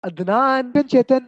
अदनान, चेतन,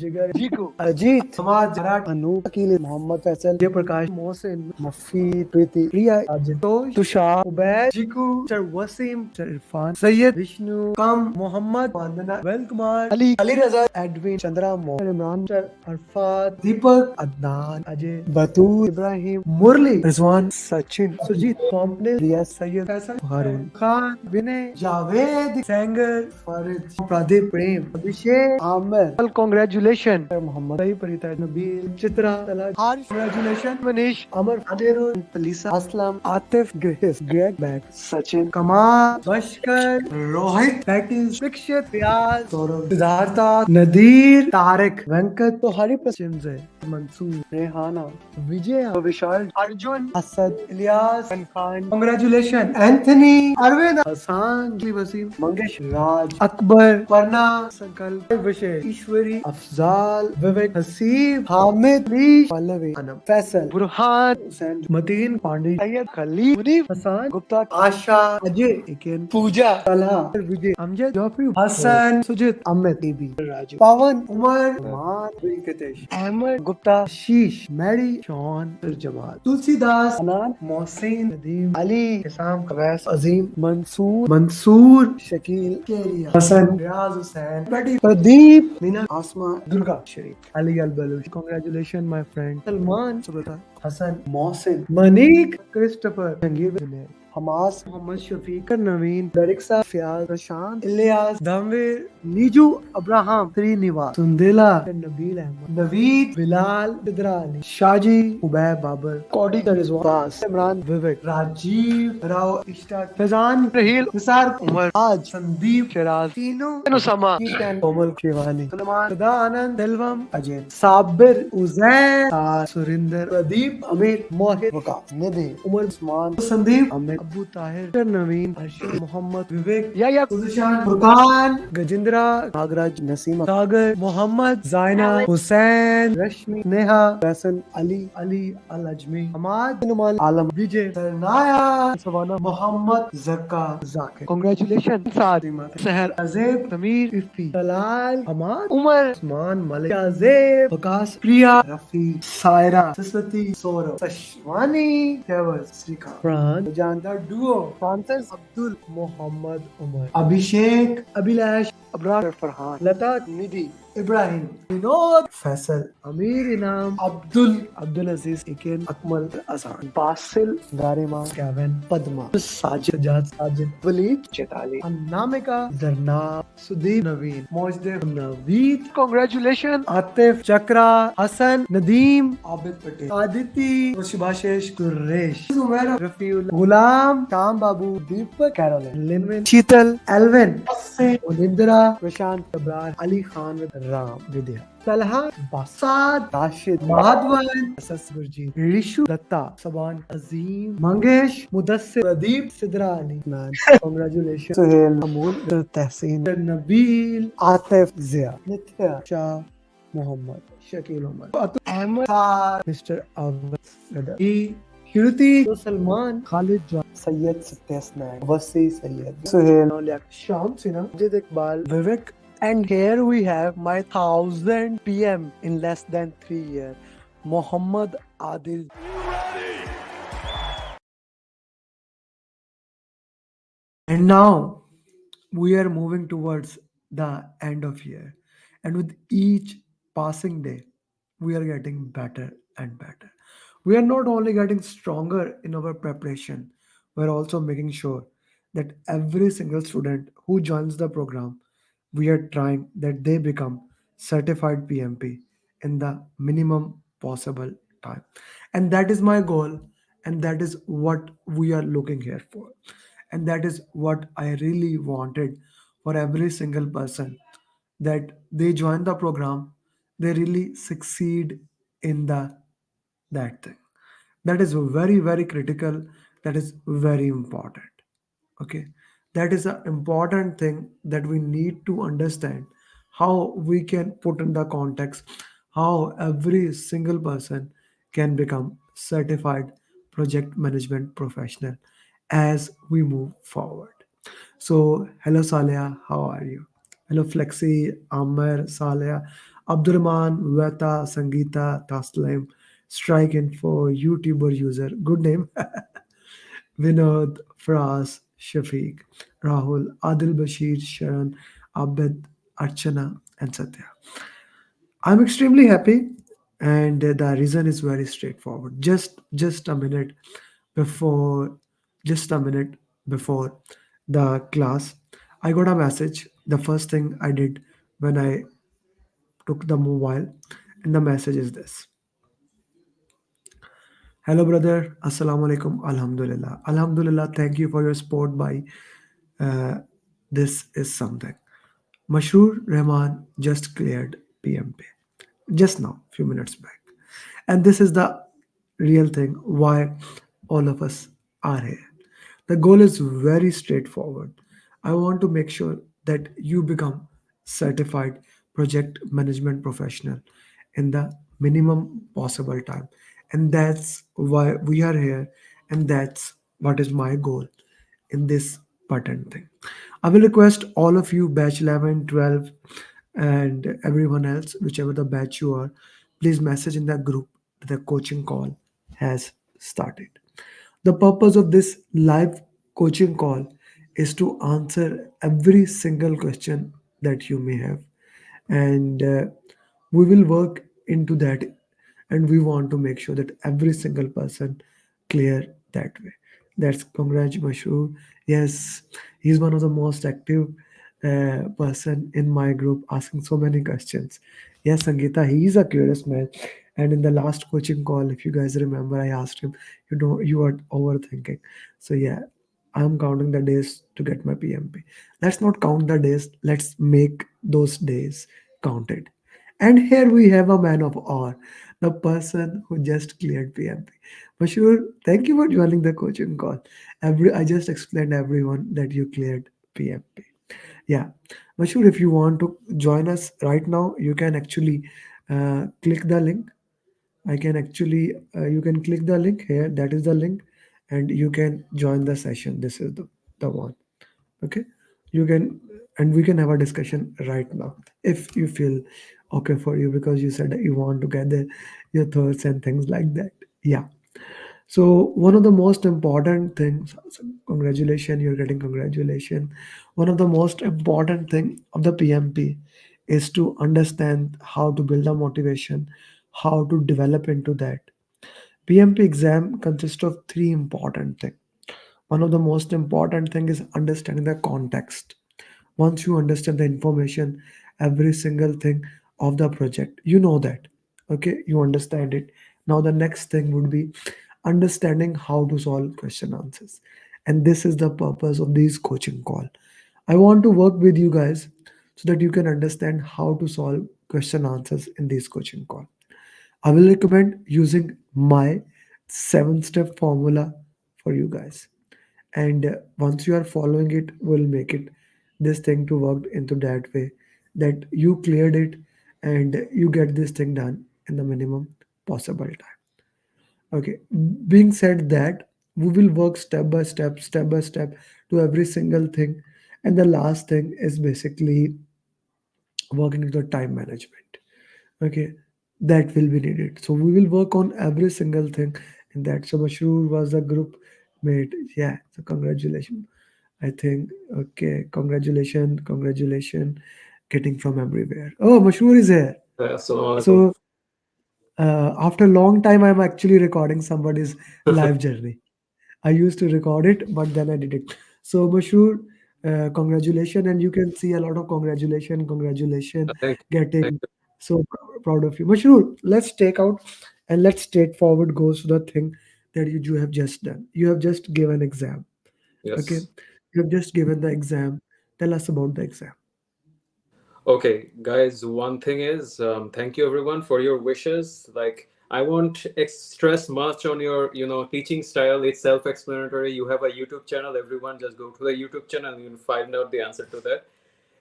जिगर, जीको, अजीत, समाज, मराठ, अनूप, अकील, मोहम्मद फैसल, जयप्रकाश, मोहसिन, मफी, प्रीति, प्रिया, आजितोष, तुषार, उबैद, जीकू, सर वसीम, सर इरफान, सैयद, विष्णु, कम, मोहम्मद, वंदना, वेल कुमार, अली, अली रजा, एडविन, चंद्रा, मोहम्मद, इमरान, सर अरफात, दीपक, अदनान, अजय, बतूर, इब्राहिम, मुरली, रिजवान, सचिन, सुजीत, कॉम्पले, रिया, सैयद, फैसल, हारून खान, विनय, जावेद, सेंगर, फारिद, प्रदीप, प्रेम, अभिषेक, आमिर, कांग्रेचुलेशन, मोहम्मद, सही, परिता, नबील, चित्रा, तलाश, Haris, congratulation, Manish, Amar, Adero, Talisa, Aslam, Atif, Grace, Greg, बैक, सचिन, कमाल, बशकर, रोहित, पैटिस, दीक्षित, रियाज, सौरभ, सिद्धार्था, नदीर, तारिक, वेंकट, तो हरी प्रसिम से मंसूर, रेहाना, विजय, विशाल, अर्जुन, असद, इलियास, खान, कांग्रेचुलेशन, एंथनी, अरविंद, हसान, वसीम, मंगेश, राज, अकबर, परना, संकल्प, विषय, ईश्वरी, अफजाल, विवेक, हसीब, हामिद, लीश, पल्लवी, अनम, फैसल, बुरहान, हुसैन, मतीन, पांडे, सैयद, खलील, मुनीफ, हसान, गुप्ता, आशा, अजय, इकेन, पूजा, तलहा, विजय, अमजद, जोफी, हसन, सुजित, अमित, बीबी, राजू, पवन, उमर, मान, विकतेश, अहमद, गुप्ता, शीश, मैरी, शॉन, जमाल, तुलसीदास, अनान, मोहसिन, नदीम, अली, इसाम, कवैस, अजीम, मंसूर, शकील, केरिया, Hasan, Riyaz Hussain, Pradeep, Meena, Asma, Durga, Sharif, Ali Al Baloch, congratulation my friend, Salman, Subrata, Hasan, Mohsin, Manik, Christopher, Jangir, Vinay, हमास, मोहम्मद शफीक, नवीन, दरिक्सा, फियाज, प्रशांत, इलियास, धमवीर, नीजू, अब्राहम, श्रीनिवास, सुंदेला, नबील अहमद, नवीद, बिलाल, बिदरा अली, शाजी, उबैब, बाबर, कौडी, रिजवान, इमरान, विवेक, राजीव, राव, इश्ताक, फैजान, रहील, निसार, उमर, आज, संदीप, शराज, तीनों, नुसमा, कोमल, शिवानी, सलमान, सदा, आनंद, दिलवम, अजय, साबिर, उजैर, सुरिंदर, प्रदीप, अमीर, मोहित, वकास, निधि, उमर, उस्मान, संदीप, अमित, अबू ताहिर, नवीन, अर्शद, मोहम्मद, विवेक, या सुशान, फुरकान, गजेंद्रा, नागराज, नसीमा, सागर, मोहम्मद, जायना, हुसैन, रश्मि, नेहा, फैसल, अली, अली, अल अजमी, हमाद, नुमान, आलम, विजय, सरनाया, सवाना, मोहम्मद, जक्का, जाकिर, कांग्रेचुलेशन, सादिमा, सहर, अजेब, समीर, इफ्फी, तलाल, हमाद, उमर, उस्मान, मलिक, अजेब, वकास, प्रिया, रफी, सायरा, सरस्वती, सौरभ, सशवानी, फैवज, श्रीकांत, फरहान, जानदार डुओ, फ्रांसिस, अब्दुल, मोहम्मद, उमर, अभिषेक, अभिलाष, अबरार, फरहान, लता, निधि, इब्राहिम, विनोद, फैसल, अमीर, इनाम, अब्दुल अजीज, इकेन, अकमल, असान, बासिल, गारिमा, कैवन, पद्मा, साजिद, साजिद, वलीद, चेताली, अनामिका, जरनाब, सुदीप, नवीन, मोजदेव, नवीद, कांग्रेचुलेशन, आतिफ, चक्रा, हसन, नदीम, आबिद पटेल, आदिति, सुभाषेश, सुरेश, उमर, रफीउल, गुलाम, शाम बाबू, दीपक, कैरोलिन, लिनविन, शीतल, एल्विन, उनिंद्रा, प्रशांत, अब्रार, अली खान, राम, विद्या, तलहा, बासाद, राशिद, माधवन, गुरजीत, ऋषु, दत्ता, सबान, अजीम, मंगेश, मुदस्सिर, प्रदीप, सिद्रा अली, मैन, कांग्रेचुलेशन, सुहेल, अमूल, तहसीन, नबील, आतिफ, जिया, नित्या, शाह, मोहम्मद, शकील उमर, अहमद, मिस्टर अवध, श्रुति, सलमान, खालिद, सैयद, सत्यस्नैन, वसी, सैयद, सुहेल, शाम, सिन्हा, जिद इकबाल, विवेक. And here we have my 1000 PM in less than 3 years, Muhammad Adil. And now we are moving towards the end of year. And with each passing day, we are getting better and better. We are not only getting stronger in our preparation, we're also making sure that every single student who joins the program, we are trying that they become certified PMP in the minimum possible time. And that is my goal, and that is what we are looking here for. And that is what I really wanted for every single person, that they join the program, they really succeed in that thing. That is very critical, that is very important. Okay, that is an important thing that we need to understand, how we can put in the context, how every single person can become certified project management professional as we move forward. So hello Salia, how are you? Hello, Flexi, Amr, Saleh, Abdurrahman, Veta, Sangeeta, Taslim, Strike Info, YouTuber user. Good name. Vinod, Fraz, Shafiq, Rahul, Adil Bashir, Sharon, Abed, Archana, and Satya. I'm extremely happy, and the reason is very straightforward. Just a minute before, just a minute before the class, I got a message. The first thing I did when I took the mobile, and the message is this: Hello, brother. Assalamu alaikum. Alhamdulillah. Alhamdulillah. Thank you for your support. By this is something. Mashur Rahman just cleared PMP just now, few minutes back. And this is the real thing why all of us are here. The goal is very straightforward. I want to make sure that you become certified project management professional in the minimum possible time. And that's why we are here, and that's what is my goal in this pattern thing. I will request all of you, batch 11, 12, and everyone else, whichever the batch you are, please message in the group that the coaching call has started. The purpose of this live coaching call is to answer every single question that you may have, and we will work into that, and we want to make sure that every single person clear that way. That's congrats, Mashur. Yes, he's one of the most active person in my group, asking so many questions. Yes, Sangeeta, he is a curious man. And in the last coaching call, if you guys remember, I asked him, you are overthinking. So yeah, I'm counting the days to get my PMP. Let's not count the days. Let's make those days counted. And here we have a man of awe, the person who just cleared PMP. Mashur, thank you for joining the coaching call. I just explained everyone that you cleared PMP. Yeah, Mashur, if you want to join us right now, you can actually click the link. I can actually, you can click the link here. That is the link, and you can join the session. This is the one. Okay, you can, and we can have a discussion right now if you feel okay for you, because you said that you want to gather your thoughts and things like that. Yeah. So one of the most important things, so congratulations, you're getting congratulation. One of the most important thing of the PMP is to understand how to build a motivation, how to develop into that. PMP exam consists of three important things. One of the most important thing is understanding the context. Once you understand the information, every single thing of the project, you know that. Okay, you understand it. Now the next thing would be understanding how to solve question answers. And this is the purpose of these coaching call. I want to work with you guys so that you can understand how to solve question answers in this coaching call. I will recommend using my 7-step formula for you guys. And once you are following it, will make it this thing to work into that way that you cleared it, and you get this thing done in the minimum possible time. Okay, being said that, we will work step by step to every single thing. And the last thing is basically working into the time management. Okay, that will be needed, so we will work on every single thing in that. So Mashroor was a group mate. Yeah, so congratulations, I think. Okay, congratulations, getting from everywhere. Oh, Mashroor is here. Assalamualaikum. So after a long time, I'm actually recording somebody's life journey. I used to record it, but then I did it. So Mashur, congratulations, and you can see a lot of congratulations, Thank thank getting so proud of you. Mashur, let's take out and let's straightforward goes to the thing that you have just done. You have just given exam. you. Okay, Yes. you have just given the exam. Tell us about the exam. Okay, guys, one thing is, thank you everyone for your wishes. Like, I won't stress much on your, teaching style. It's self-explanatory. You have a YouTube channel. Everyone just go to the YouTube channel and you'll find out the answer to that.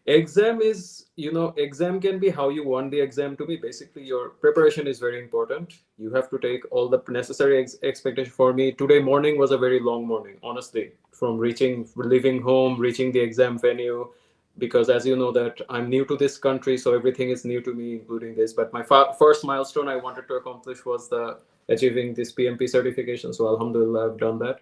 Exam is, exam can be how you want the exam to be. Basically, your preparation is very important. You have to take all the necessary expectation. For me, today morning was a very long morning, honestly, from leaving home, reaching the exam venue, because as you know that I'm new to this country, so everything is new to me, including this. But my first milestone I wanted to accomplish was the achieving this PMP certification. So Alhamdulillah, I've done that.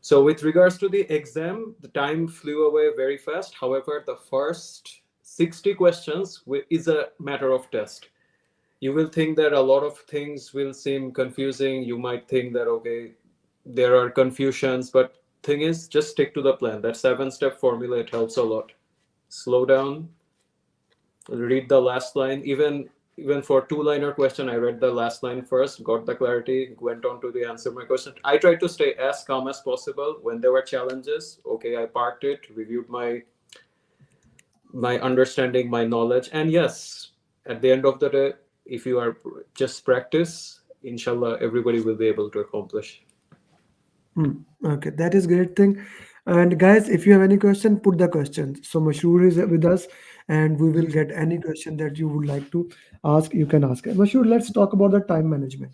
So with regards to the exam, the time flew away very fast. However, the first 60 questions is a matter of test. You will think that a lot of things will seem confusing. You might think that, okay, there are confusions, but thing is, just stick to the plan. That 7-step formula, it helps a lot. Slow down, read the last line. Even for two-liner question, I read the last line first, got the clarity, went on to the answer my question. I tried to stay as calm as possible when there were challenges. Okay, I parked it, reviewed my understanding, my knowledge, and yes, at the end of the day, if you are just practice, inshallah, everybody will be able to accomplish. Okay, that is great thing. And guys, if you have any question, put the questions. So Mashur is with us, and we will get any question that you would like to ask. You can ask. Mashur, let's talk about the time management.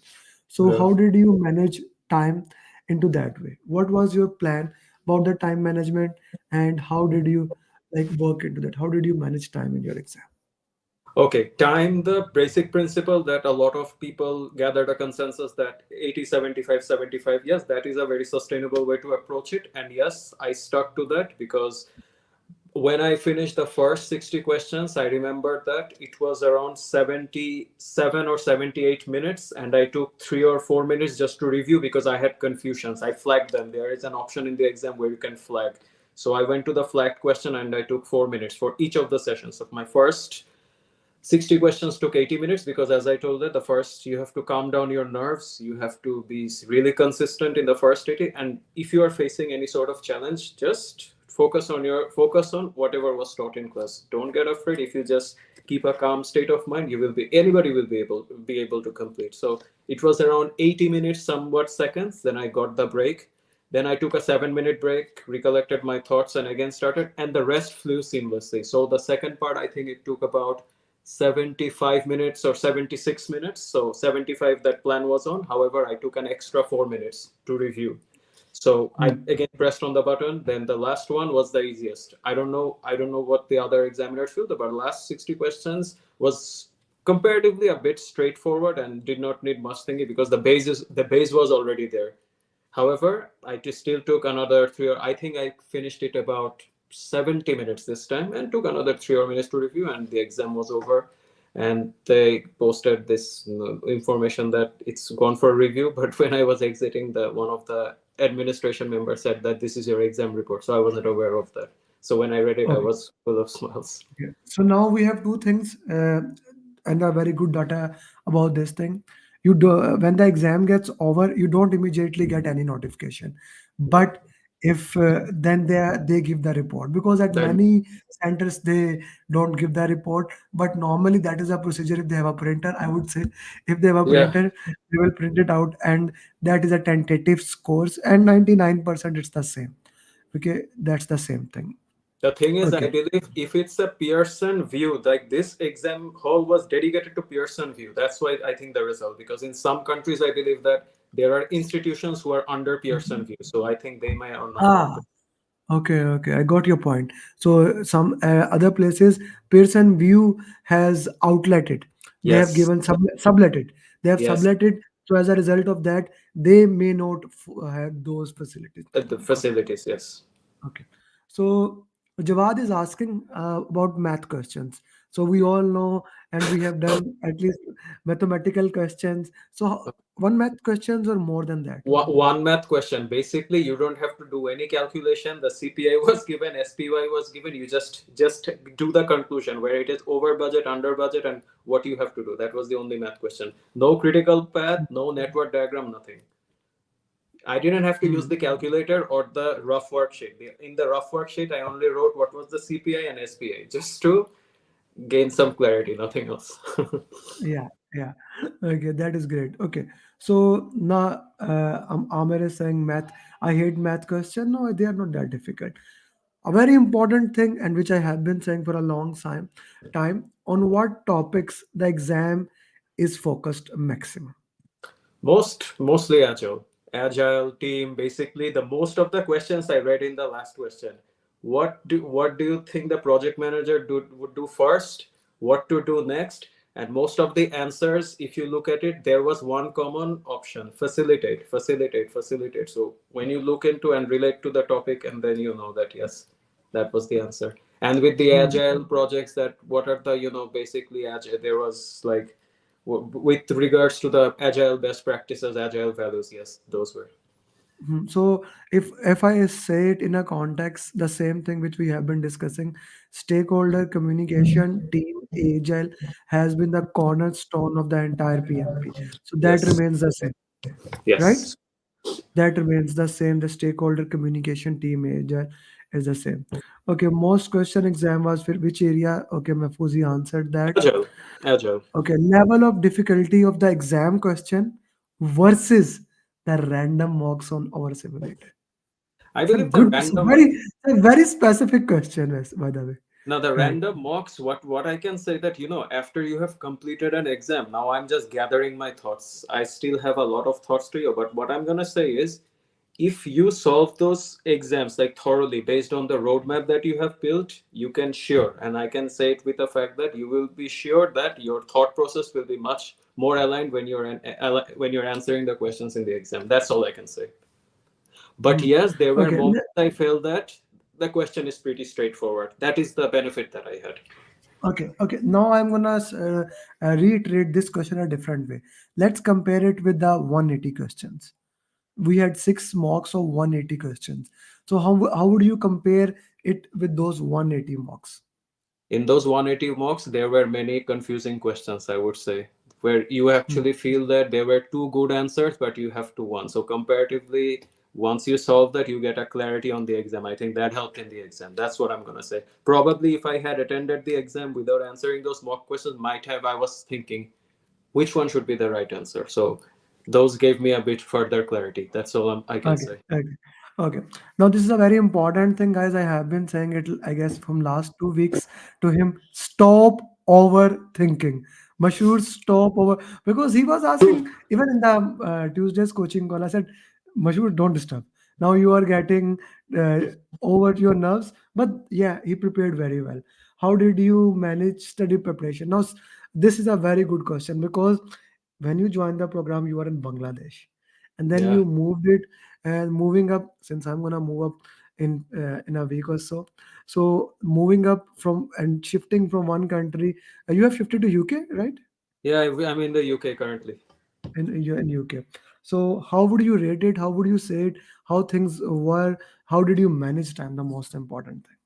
So Yeah. how did you manage time into that way? What was your plan about the time management, and how did you like work into that? How did you manage time in your exam? Okay, time, the basic principle that a lot of people gathered a consensus that 80, 75, 75. Yes, that is a very sustainable way to approach it. And yes, I stuck to that because when I finished the first 60 questions, I remembered that it was around 77 or 78 minutes, and I took 3 or 4 minutes just to review because I had confusions. I flagged them. There is an option in the exam where you can flag. So I went to the flagged question and I took 4 minutes for each of the sessions. Of my first 60 questions took 80 minutes because, as I told you, the first you have to calm down your nerves. You have to be really consistent in the first 80. And if you are facing any sort of challenge, just focus on whatever was taught in class. Don't get afraid. If you just keep a calm state of mind, anybody will be able to complete. So it was around 80 minutes, somewhat seconds. Then I got the break. Then I took a 7-minute break, recollected my thoughts, and again started. And the rest flew seamlessly. So the second part, I think it took about 75 minutes or 76 minutes. So 75 that plan was on. However, I took an extra 4 minutes to review. So I again pressed on the button. Then the last one was the easiest. I don't know what the other examiners feel, but the last 60 questions was comparatively a bit straightforward and did not need much thinking because the base was already there. However, I just still took another three, or I think I finished it about 70 minutes this time and took another 3 or 4 minutes to review, and the exam was over. And they posted this information that it's gone for review. But when I was exiting, the one of the administration members said that this is your exam report. So I wasn't aware of that. So when I read it, I Okay. was full of smiles. Okay. So now we have two things, and a very good data about this thing. You do when the exam gets over, you don't immediately get any notification, Yeah. but if then they give the report, because at Then, many centers they don't give the report, but normally that is a procedure. If they have a printer, I would say, if they have a yeah. printer, they will print it out, and that is a tentative scores, and 99% it's the same. Okay, that's the same thing. The thing is, I Okay. believe if it's a Pearson view, like this exam hall was dedicated to Pearson view. That's why I think the result, because in some countries, I believe that there are institutions who are under Pearson view. So I think they may or not want Ah, to. okay, okay. I got your point. So some other places, Pearson View has outletted. They have Yes, given subletted. They have yes, subletted. So as a result of that, they may not have those facilities. the Okay, facilities, yes. okay. So Jawad is asking about math questions. So we all know, and we have done at least mathematical questions. So one math questions or more than that? One math question. Basically, you don't have to do any calculation. The CPI was given, SPY was given. You just do the conclusion where it is over budget, under budget, and what you have to do. That was the only math question. No critical path, no network diagram, nothing. I didn't have to use the Hmm. calculator or the rough worksheet. In the rough worksheet, I only wrote what was the CPI and SPI just to gain some clarity, nothing else. Yeah, yeah. Okay, that is great. Okay, so now Amir is saying math. I hate math question. No, they are not that difficult. A very important thing, and which I have been saying for a long time, on what topics the exam is focused maximum. Mostly agile team. Basically, the most of the questions I read in the last question. what do you think the project manager would do first, what to do next? And most of the answers, if you look at it, there was one common option: facilitate, facilitate, facilitate. So when you look into and relate to the topic, and then you know that yes, that was the answer. And with the Hmm. agile projects, that what are the, basically agile, there was like, with regards to the agile best practices, agile values, yes, those were. So if I say it in a context, the same thing which we have been discussing, stakeholder communication, team agile has been the cornerstone of the entire PMP. So that Yes. remains the same, right? Yes. That remains the same. The stakeholder communication, team agile is the same. Okay, most question exam was for which area? Okay, Mahfouzi answered that. Agile. Agile. Okay, level of difficulty of the exam question versus the random mocks on our simulator. I It's a believe the good, random. very specific question, by the way. Now the Right. random mocks, what I can say, that after you have completed an exam, now I'm just gathering my thoughts. I still have a lot of thoughts to you, but what I'm gonna say is, if you solve those exams like thoroughly based on the roadmap that you have built, you can sure, and I can say it with the fact that you will be sure that your thought process will be much more aligned when you're answering the questions in the exam. That's all I can say. But Hmm. yes, there were Okay. moments I felt that the question is pretty straightforward. That is the benefit that I had. Okay. Okay. Now I'm gonna reiterate this question a different way. Let's compare it with the 180 questions. We had six mocks of 180 questions. So how would you compare it with those 180 mocks? In those 180 mocks, there were many confusing questions, I would say, where you Hmm. actually feel that there were two good answers, but you have to one. So comparatively, once you solve that, you get a clarity on the exam. I think that helped in the exam. That's what I'm gonna say. Probably if I had attended the exam without answering those mock questions, might have, I was thinking which one should be the right answer. So those gave me a bit further clarity. That's all I can Okay, say. okay, okay. Now this is a very important thing, guys. I have been saying it, I guess, from last 2 weeks to him. Stop overthinking. Mashur, stop over because he was asking even in the Tuesday's coaching call. I said, Mashur, don't disturb. Now you are getting uh, over your nerves. But yeah, he prepared very well. How did you manage study preparation? Now this is a very good question because when you joined the program, you were in Bangladesh, and then Yeah. you moved it and moving up since I'm gonna move up in a week or so. So moving up from and shifting from one country, you have shifted to UK, right? Yeah, I'm in the UK currently. In UK. So how would you rate it? How would you say it? How things were? How did you manage time? The most important thing.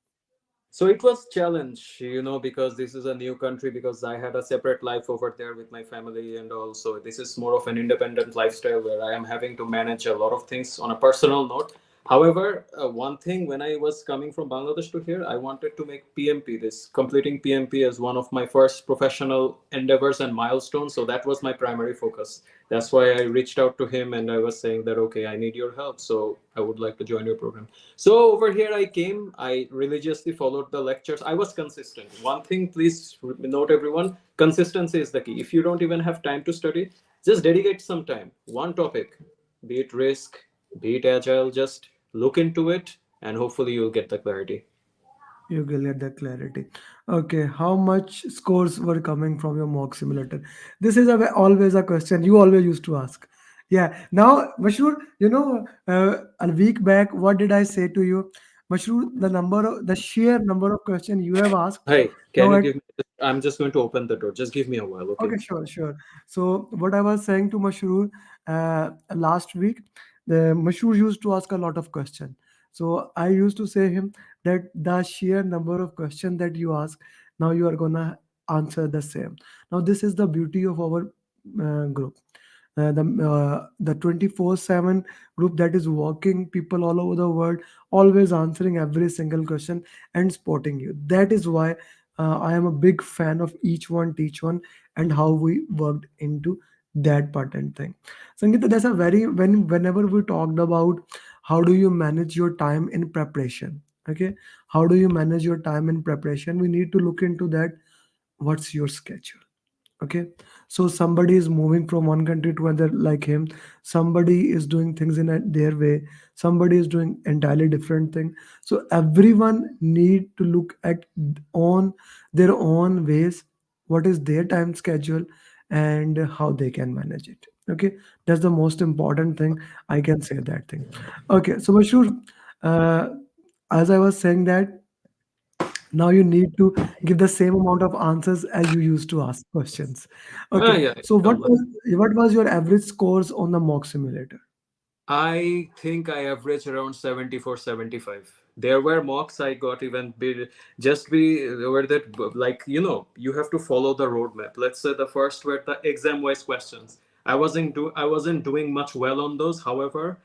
So it was challenge, because this is a new country, because I had a separate life over there with my family, and also this is more of an independent lifestyle where I am having to manage a lot of things on a personal note. However, one thing, when I was coming from Bangladesh to here, I wanted to make PMP, this completing PMP, as one of my first professional endeavors and milestones. So that was my primary focus. That's why I reached out to him and I was saying that, okay, I need your help. So I would like to join your program. So over here I came, I religiously followed the lectures. I was consistent. One thing, please note everyone, consistency is the key. If you don't even have time to study, just dedicate some time. One topic, be it risk, be it agile, just look into it and hopefully you'll get the clarity. You will get the clarity. Okay, how much scores were coming from your mock simulator? This is always a question you always used to ask. Yeah. Now, Mashroor, a week back, what did I say to you? Mashroor, the sheer number of questions you have asked. Hey, can Now, you give me, I'm just going to open the door. Just give me a while, okay? okay, sure, sure. So what I was saying to Mashroor last week, the Mashroor used to ask a lot of questions. So I used to say him that the sheer number of questions that you ask, now you are gonna answer the same. Now this is the beauty of our group. The 24/7 group that is working people all over the world, always answering every single question and supporting you. That is why I am a big fan of each one teach one and how we worked into that pattern thing. Sangeeta, that's a very whenever we talked about how do you manage your time in preparation. Okay, how do you manage your time in preparation? We need to look into that. What's your schedule? Okay, so somebody is moving from one country to another like him. Somebody is doing things in their way. Somebody is doing entirely different thing. So everyone need to look at on their own ways, what is their time schedule, and how they can manage it. Okay, that's the most important thing. I can say that thing. Okay, so Mashur, uh, as I was saying that now you need to give the same amount of answers as you used to ask questions. Okay, Yeah, so come on. what was your average scores on the mock simulator? I think I averaged around 74, 75. There were mocks I got even just be were that like you have to follow the roadmap. Let's say the first were the exam wise questions. I wasn't doing much well on those. However,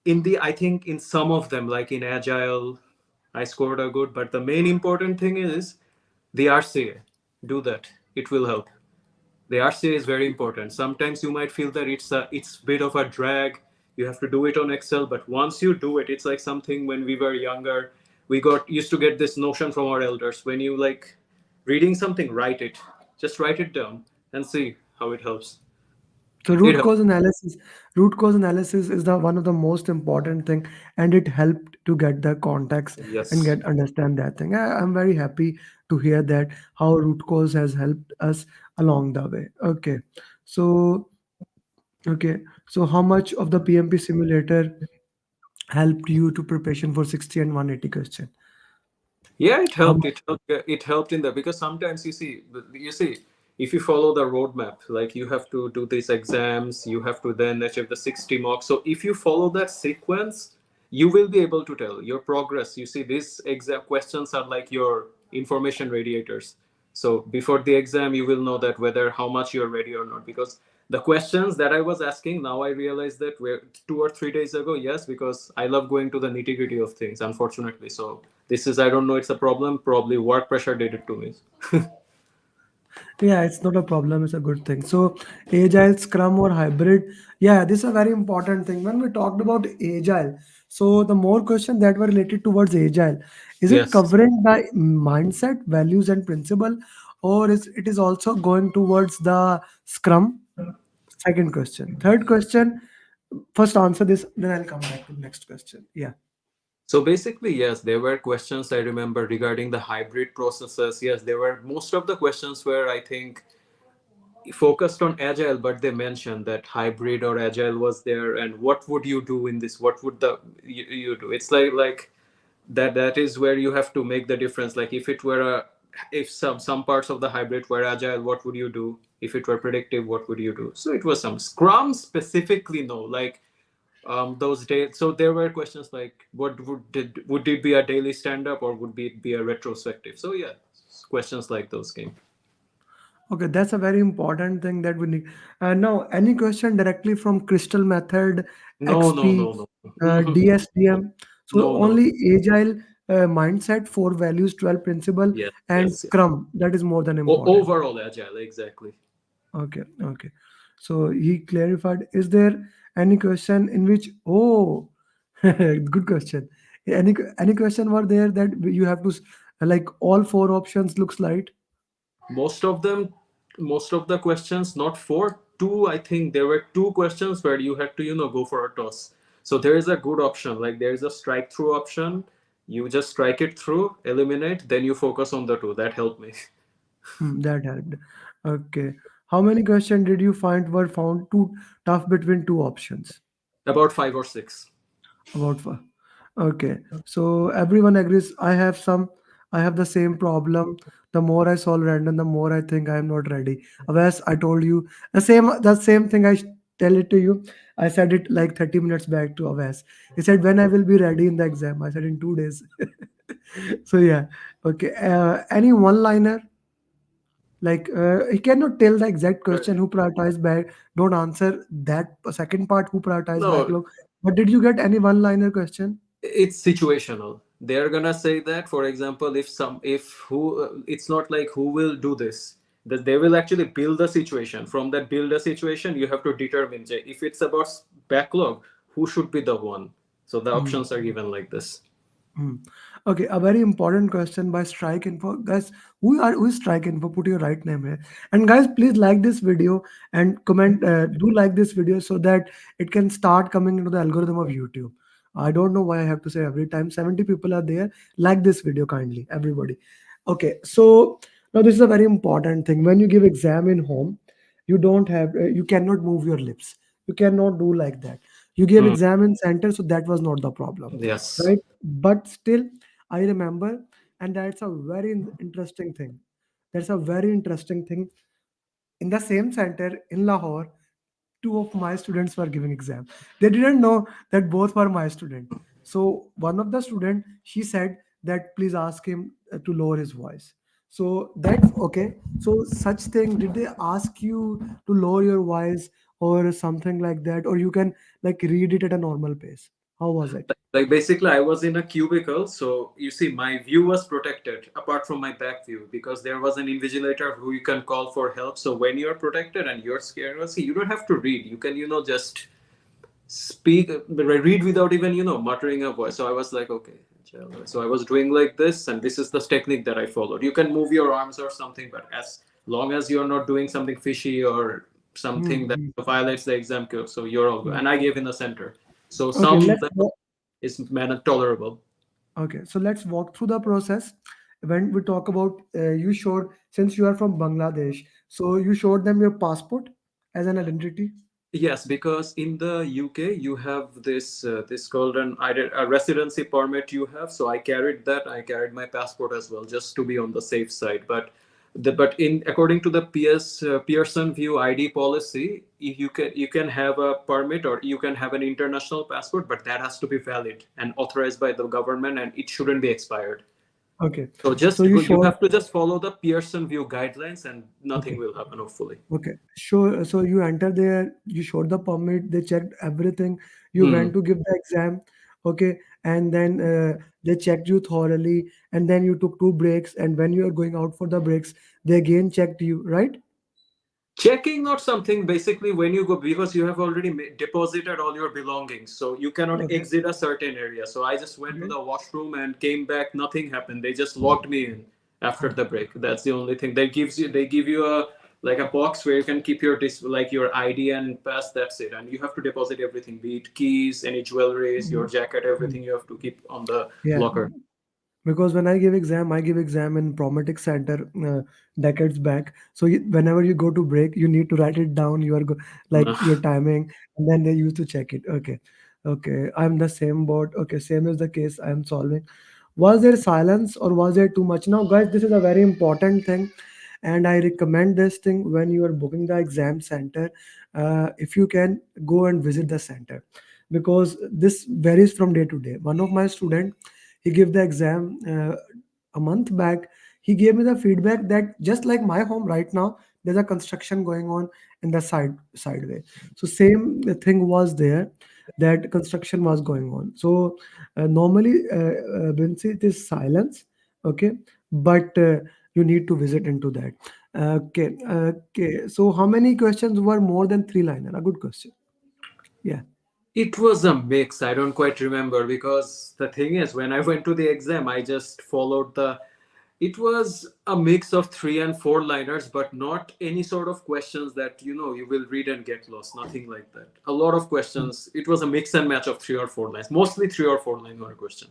in the I think in some of them like in Agile, I scored a good. But the main important thing is the RCA. Do that. It will help. The RCA is very important. Sometimes you might feel that it's bit of a drag. You have to do it on Excel, but once you do it, it's like something when we were younger, we got used to get this notion from our elders. When you like reading something, write it. Just write it down and see how it helps. So It helps. root cause analysis is the one of the most important thing, and it helped to get the context and Yes. get understand that thing. I'm very happy to hear that how root cause has helped us along the way. Okay, so okay, so how much of the PMP simulator helped you to preparation for 60 and 180 question? Yeah, it How helped. much? It helped in there because sometimes you see, if you follow the roadmap, like you have to do these exams, you have to then achieve the 60 marks. So if you follow that sequence, you will be able to tell your progress. You see, these exam questions are like your information radiators. So before the exam, you will know that whether how much you're ready or not. Because the questions that I was asking, now I realize that were 2 or 3 days ago. Yes, because I love going to the nitty gritty of things, unfortunately. So this is, I don't know, it's a problem. Probably work pressure did it to me. Yeah, it's not a problem. It's a good thing. So, agile, scrum, or hybrid. Yeah, this is a very important thing. When we talked about agile, so the more question that were related towards agile, is it Yes. covering the mindset, values, and principle, or is it is also going towards the scrum? Second question. Third question. First answer this, then I'll come back to the next question. Yeah. So basically, yes, there were questions I remember regarding the hybrid processes. Yes, there were most of the questions where I think focused on agile, but they mentioned that hybrid or agile was there, and what would you do in this? What would you do? It's like that is where you have to make the difference. Like if some parts of the hybrid were agile, what would you do? If it were predictive, what would you do? So it was some Scrum specifically, no, like those days. So there were questions like what would it be a daily stand up or would it be a retrospective? So yeah, questions like those came. Okay, that's a very important thing that we need. Now, any question directly from Crystal Method, No, no, XP, no, no. DSDM. So No, no. only Agile mindset, four values, 12 principle, Yes, and yes, yes. Scrum. That is more than important. Overall agile, exactly. Okay, okay. So he clarified. Is there any question in which? Oh, good question. Any question were there that you have to like all four options looks like? Most of them, most of the questions, not four, two. I think there were two questions where you had to go for a toss. So there is a good option, like there is a strike through option. You just strike it through, eliminate, then you focus on the two. That helped me. That helped. Okay. How many questions did you find were found too tough between two options? About 5 or 6. About five. Okay. So everyone agrees. I have the same problem. The more I solve random, the more I think I am not ready. Avas, I told you the same thing tell it to you. I said it like 30 minutes back to Avas. He said, when I will be ready in the exam. I said in 2 days. So yeah. Okay. Any one liner like he cannot tell the exact Uh, question who prioritized back, don't answer that second part who prioritized no, backlog, but did you get any one liner question? it's situational. They're gonna say that, for example, if who it's not like who will do this, that they will actually build a situation. From that build a situation, you have to determine if it's about backlog, who should be the one. So the Hmm. options are given like this. Hmm. Okay, a very important question by Strike Info. Guys, who is Strike Info? Put your right name here. And guys, please like this video and comment. Do like this video so that it can start coming into the algorithm of YouTube. I don't know why I have to say every time. 70 people are there. Like this video kindly, everybody. Okay, so now this is a very important thing. When you give exam in home, you cannot move your lips. You cannot do like that. You gave Hmm. exam in center, so that was not the problem, Yes. right? But still, I remember, and that's a very interesting thing. That's a very interesting thing. In the same center in Lahore, two of my students were giving exam. They didn't know that both were my student. So one of the student, she said that please ask him to lower his voice. So that's okay. So such thing, did they ask you to lower your voice or something like that, or you can like read it at a normal pace? How was it? Like basically, I was in a cubicle, so you see, my view was protected apart from my back view because there was an invigilator who you can call for help. So when you're protected and you're scared, well, see, you don't have to read. You can, just speak, read without even, muttering a voice. So I was like, okay. So I was doing like this, and this is the technique that I followed. You can move your arms or something, but as long as you're not doing something fishy or something that Hmm. violates the exam code, so you're all good. Hmm. And I gave in the center. So Okay, some level is tolerable. okay, so let's walk through the process. When we talk about you showed, since you are from Bangladesh, so you showed them your passport as an identity. Yes, because in the UK you have this called a residency permit you have. So I carried that. I carried my passport as well, just to be on the safe side. But in according to the Pearson View ID policy, if you can have a permit or you can have an international passport, but that has to be valid and authorized by the government, and it shouldn't be expired. Okay, So so just you go. You showed. have to just follow the Pearson View guidelines, and nothing Okay, will happen. Hopefully. okay, sure. So you enter there, you showed the permit, they checked everything. You Hmm. went to give the exam, okay, and then they checked you thoroughly, and then you took two breaks, and when you are going out for the breaks, they again checked you, right? Checking not something basically when you go because you have already deposited all your belongings, so you cannot Okay, exit a certain area. So I just went to okay. the washroom and came back. Nothing happened. They just locked me in after the break. That's the only thing. They give you a like a box where you can keep your like your ID and pass. That's it. And you have to deposit everything, be it keys, any jewelries, your Mhm. jacket, Mhm. everything you have to keep on the Yeah, locker. because when I give exam in Prometic Center decades back. So whenever you go to break, you need to write it down. Like your timing, and then they used to check it. Okay, okay. I'm the same boat. Okay, same is the case I am solving. Was there silence or was there too much? Now, guys, this is a very important thing, and I recommend this thing when you are booking the exam center. If you can go and visit the center, because this varies from day to day. One of my student, he gave the exam a month back. He gave me the feedback that just like my home right now, there's a construction going on in the sideway. So same thing was there, that construction was going on. So normally, Vinci, it is silence, okay, but you need to visit into that. Okay, okay. So how many questions were more than three liner? A good question. Yeah. It was a mix. I don't quite remember because the thing is, when I went to the exam, I just followed the. It was a mix of three and four liners, but not any sort of questions that you will read and get lost. Nothing like that. A lot of questions. It was a mix and match of three or four lines, mostly three or four line question.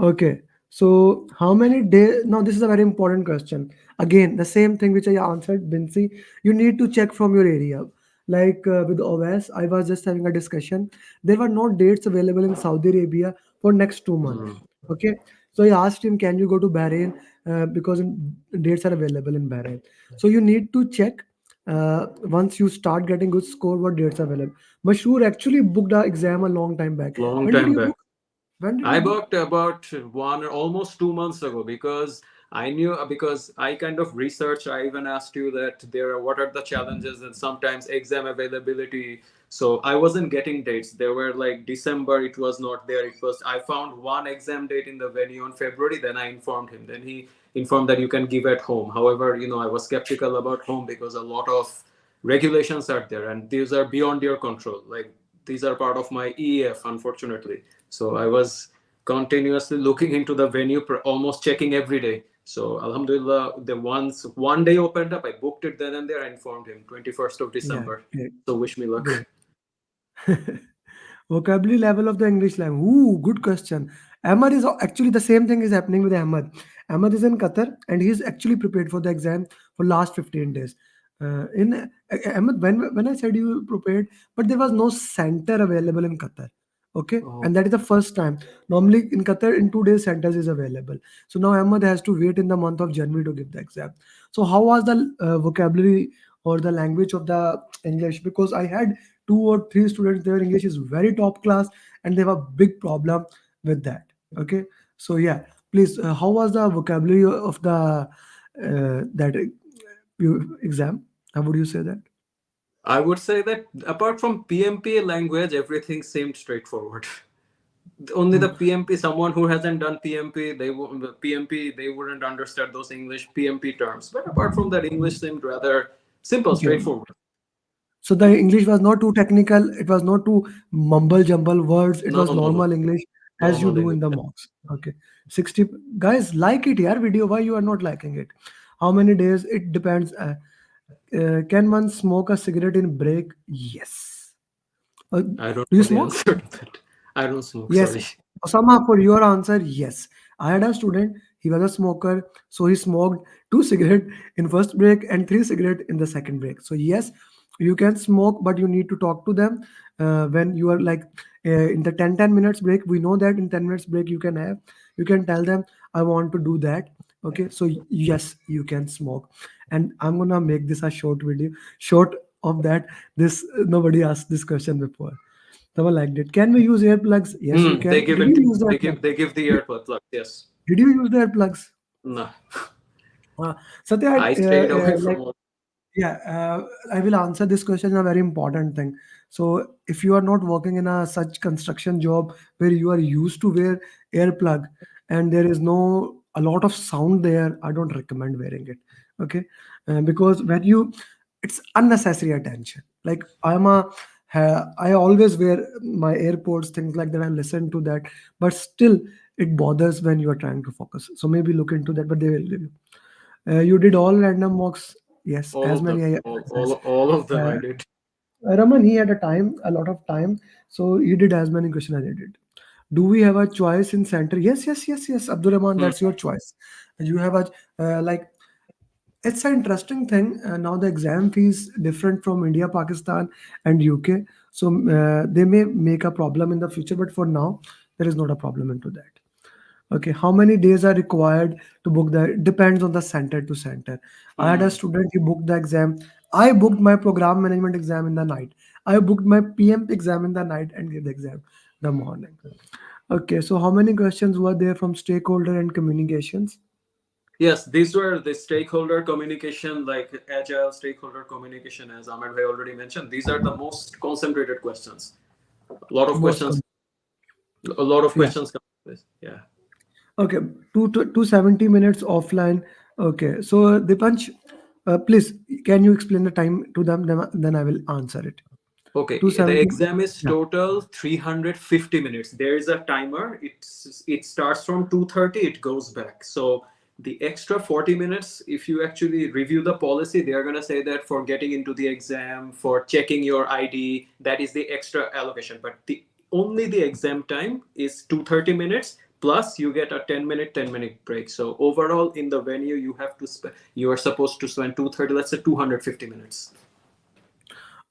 Okay. So how many days? Now this is a very important question. Again, the same thing which I answered, Bincy. You need to check from your area. Like with OS, I was just having a discussion. There were no dates available in Saudi Arabia for next 2 months. Mm. Okay. So I asked him, can you go to Bahrain? Because dates are available in Bahrain. So you need to check once you start getting good score, what dates are available. Mashur actually booked our exam a long time back. Long When did time you back. book? When did you I book? booked about one almost 2 months ago because I knew because I kind of researched. I even asked you that there are what are the challenges and sometimes exam availability. So I wasn't getting dates. There were like December, it was not there. It was I found one exam date in the venue on February. Then I informed him. Then he informed that you can give at home. However, I was skeptical about home because a lot of regulations are there and these are beyond your control. Like these are part of my EF, unfortunately. So I was continuously looking into the venue, almost checking every day. So Alhamdulillah, the once one day opened up, I booked it then and there. I informed him 21st of Yeah, December. yeah, So wish me good. luck. Vocabulary level of the English language. Ooh, good question. Ahmad is actually the same thing is happening with Ahmad. Ahmad is in Qatar and he's actually prepared for the exam for last 15 days. In Ahmad, when I said you prepared, but there was no center available in Qatar. Okay, Oh, and that is the first time. Normally in Qatar, in 2 days centers is available. So now Ahmad has to wait in the month of January to give the exam. So how was the vocabulary or the language of the English? Because I had two or three students, their English is very top class and they have a big problem with that. Okay, so yeah, please, how was the vocabulary of the that exam? How would you say that? I would say that apart from PMP language, everything seemed straightforward. Only the Hmm. PMP, someone who hasn't done PMP, PMP, they wouldn't understand those English PMP terms. But apart from that, English seemed rather simple, Okay, straightforward. so the English was not too technical, it was not too mumble jumble words, it No, was no, no. normal English as you Normal do in the English. mocks. Okay, 60 guys like it, yeah, video. Why you are not liking it? How many days? It depends. Can one smoke a cigarette in break? Yes. I don't Do you know the smoke? answer to that. I don't smoke, Yes. sorry. Osama, for your answer, yes. I had a student, he was a smoker, so he smoked two cigarette in first break and three cigarette in the second break. So yes, you can smoke, but you need to talk to them when you are like in the 10 minutes break. We know that in 10 minutes break you can tell them, I want to do that. Okay, so yes, you can smoke. And I'm gonna make this a short video, short of that. This nobody asked this question before. Someone liked it. Can we use earplugs? Yes, you They can. give Did you it. use the earplugs? They give the Did, earplug plug. Yes. did you use the earplugs? No. Satya, I stayed away like from all. yeah, I will answer this question. A very important thing. So, if you are not working in a such construction job where you are used to wear earplug and there is no a lot of sound there, I don't recommend wearing it. Okay, because when you, it's unnecessary attention. Like I always wear my AirPods, things like that. I listen to that, but still it bothers when you are trying to focus. So maybe look into that. But they will leave you. You did all random mocks. Yes, All as of them. many All, as all of them uh, I did. Raman. He had a lot of time, so he did as many questions as I did. Do we have a choice in center? Yes, yes, yes, yes. Abdul Rahman, Hmm. that's your choice. You have a like. It's an interesting thing. Now the exam fees different from India, Pakistan, and UK. So they may make a problem in the future, but for now there is not a problem into that. Okay, how many days are required to book the depends on the center to center. I had a Hmm. student, he booked the exam. I booked my program management exam in the night. I booked my PM exam in the night and gave the exam the morning. Okay, so how many questions were there from stakeholder and communications? Yes, these were the stakeholder communication, like agile stakeholder communication, as Ahmed Bhai already mentioned. These are the most concentrated questions. A lot of Most questions. A lot of yeah. questions come with this. Yeah. Okay, 270 minutes offline. Okay, so Dipanch, please can you explain the time to them? Then I will answer it. Okay, the 270. exam is Yeah. total 350 minutes. There is a timer. It starts from 2:30, it goes back. So the extra 40 minutes, if you actually review the policy, they are going to say that for getting into the exam, for checking your ID, that is the extra allocation. But the only the exam time is 230 minutes plus you get a 10-minute break. So overall in the venue you have to spend, you are supposed to spend 230, let's say 250 minutes.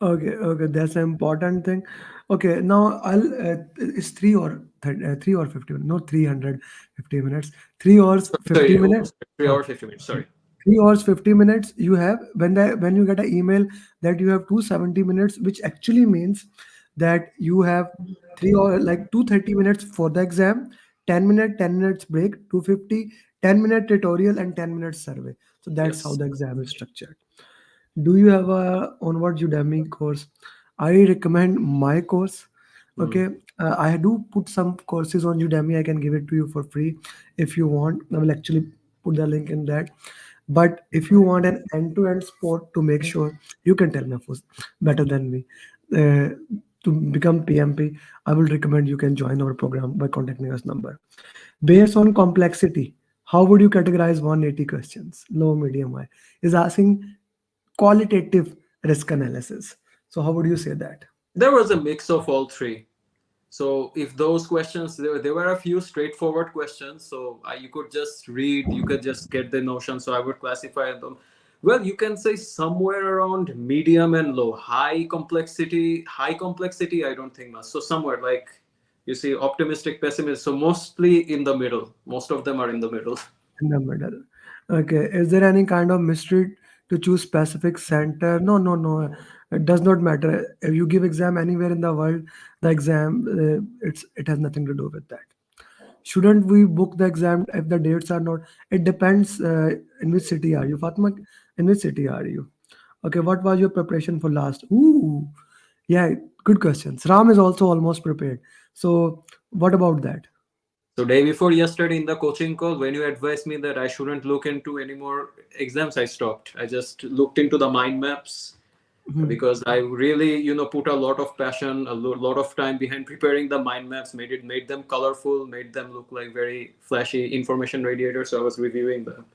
Okay, okay, that's an important thing. Okay, now it's 3 or 50 minutes, not 350 minutes, 3 hours, 50 Sorry, minutes. 3 hours Okay. 50 minutes, sorry. 3 hours, 50 minutes. You have when you get an email that you have 270 minutes, which actually means that you have 3 or like 230 minutes for the exam, 10 minutes break, 250, 10-minute tutorial, and 10 minutes survey. So that's how Yes. the exam is structured. Do you have a onward Udemy course? I recommend my course. Hmm. Okay, I do put some courses on Udemy. I can give it to you for free if you want. I will actually put the link in that. But if you want an end-to-end sport to make sure, you can tell me first better than me. Uh, to become PMP, I will recommend you can join our program by contacting us number. Based on complexity, how would you categorize 180 questions? Low, medium, high. Is asking qualitative risk analysis. So how would you say that? There was a mix of all three. So if those questions, there were a few straightforward questions. So you could just read, you could just get the notion. So I would classify them. Well, you can say somewhere around medium and low. High complexity, I don't think much. So somewhere like you see optimistic, pessimist. So mostly in the middle. Most of them are in the middle. In the middle. Okay. Is there any kind of mystery to choose specific center? No, no, no. It does not matter. If you give exam anywhere in the world, the exam it has nothing to do with that. Shouldn't we book the exam if the dates are not? It depends. In which city are you, Fatma? In which city are you? Okay. What was your preparation for last? Ooh, yeah. Good questions. Ram is also almost prepared. So what about that? So day before yesterday in the coaching call, when you advised me that I shouldn't look into any more exams, I stopped. I just looked into the mind maps Mhm. because I really, put a lot of passion, lot of time behind preparing the mind maps, made them colorful, made them look like very flashy information radiators. So I was reviewing them.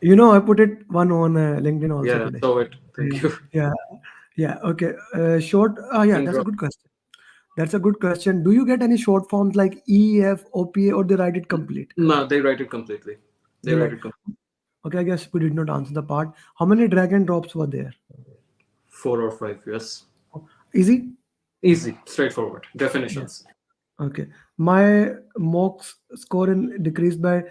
I put it one on LinkedIn also Yeah, today. so it. Yeah, Thank you. yeah, yeah. Okay. Short. Yeah, In that's a good question. That's a good question. Do you get any short forms like EF, OPA, or they write it complete? No, they write it completely. They They write write. it Okay, I guess we did not answer the part. How many drag and drops were there? 4 or 5. Yes, Easy. easy, straightforward Yeah. definitions. Okay. My mocks score in decreased by.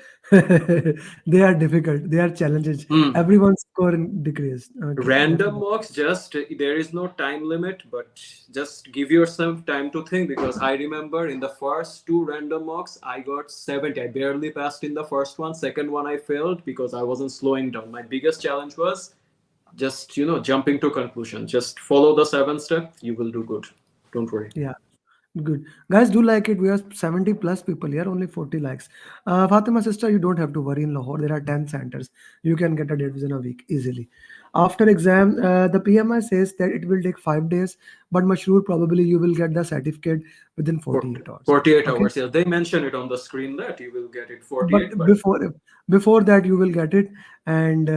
They are difficult. They are challenges. Hmm. Everyone's score in decreased. Okay, that's Random good. mocks, just there is no time limit, but just give yourself time to think, because I remember in the first two random mocks I got 70. I barely passed in the first one. Second one I failed because I wasn't slowing down. My biggest challenge was just jumping to conclusion. Just follow the 7 step, you will do good. Don't worry. Yeah. Good. Guys, do like it. We are 70 plus people here, only 40 likes. Fatima sister, you don't have to worry in Lahore. There are 10 centers. You can get a date within a week easily. After exam, the PMI says that it will take 5 days, but Mashur, probably you will get the certificate within For 48 hours. 48 Okay. hours, yeah, they mention it on the screen that you will get it But 48, but before that, you will get it, and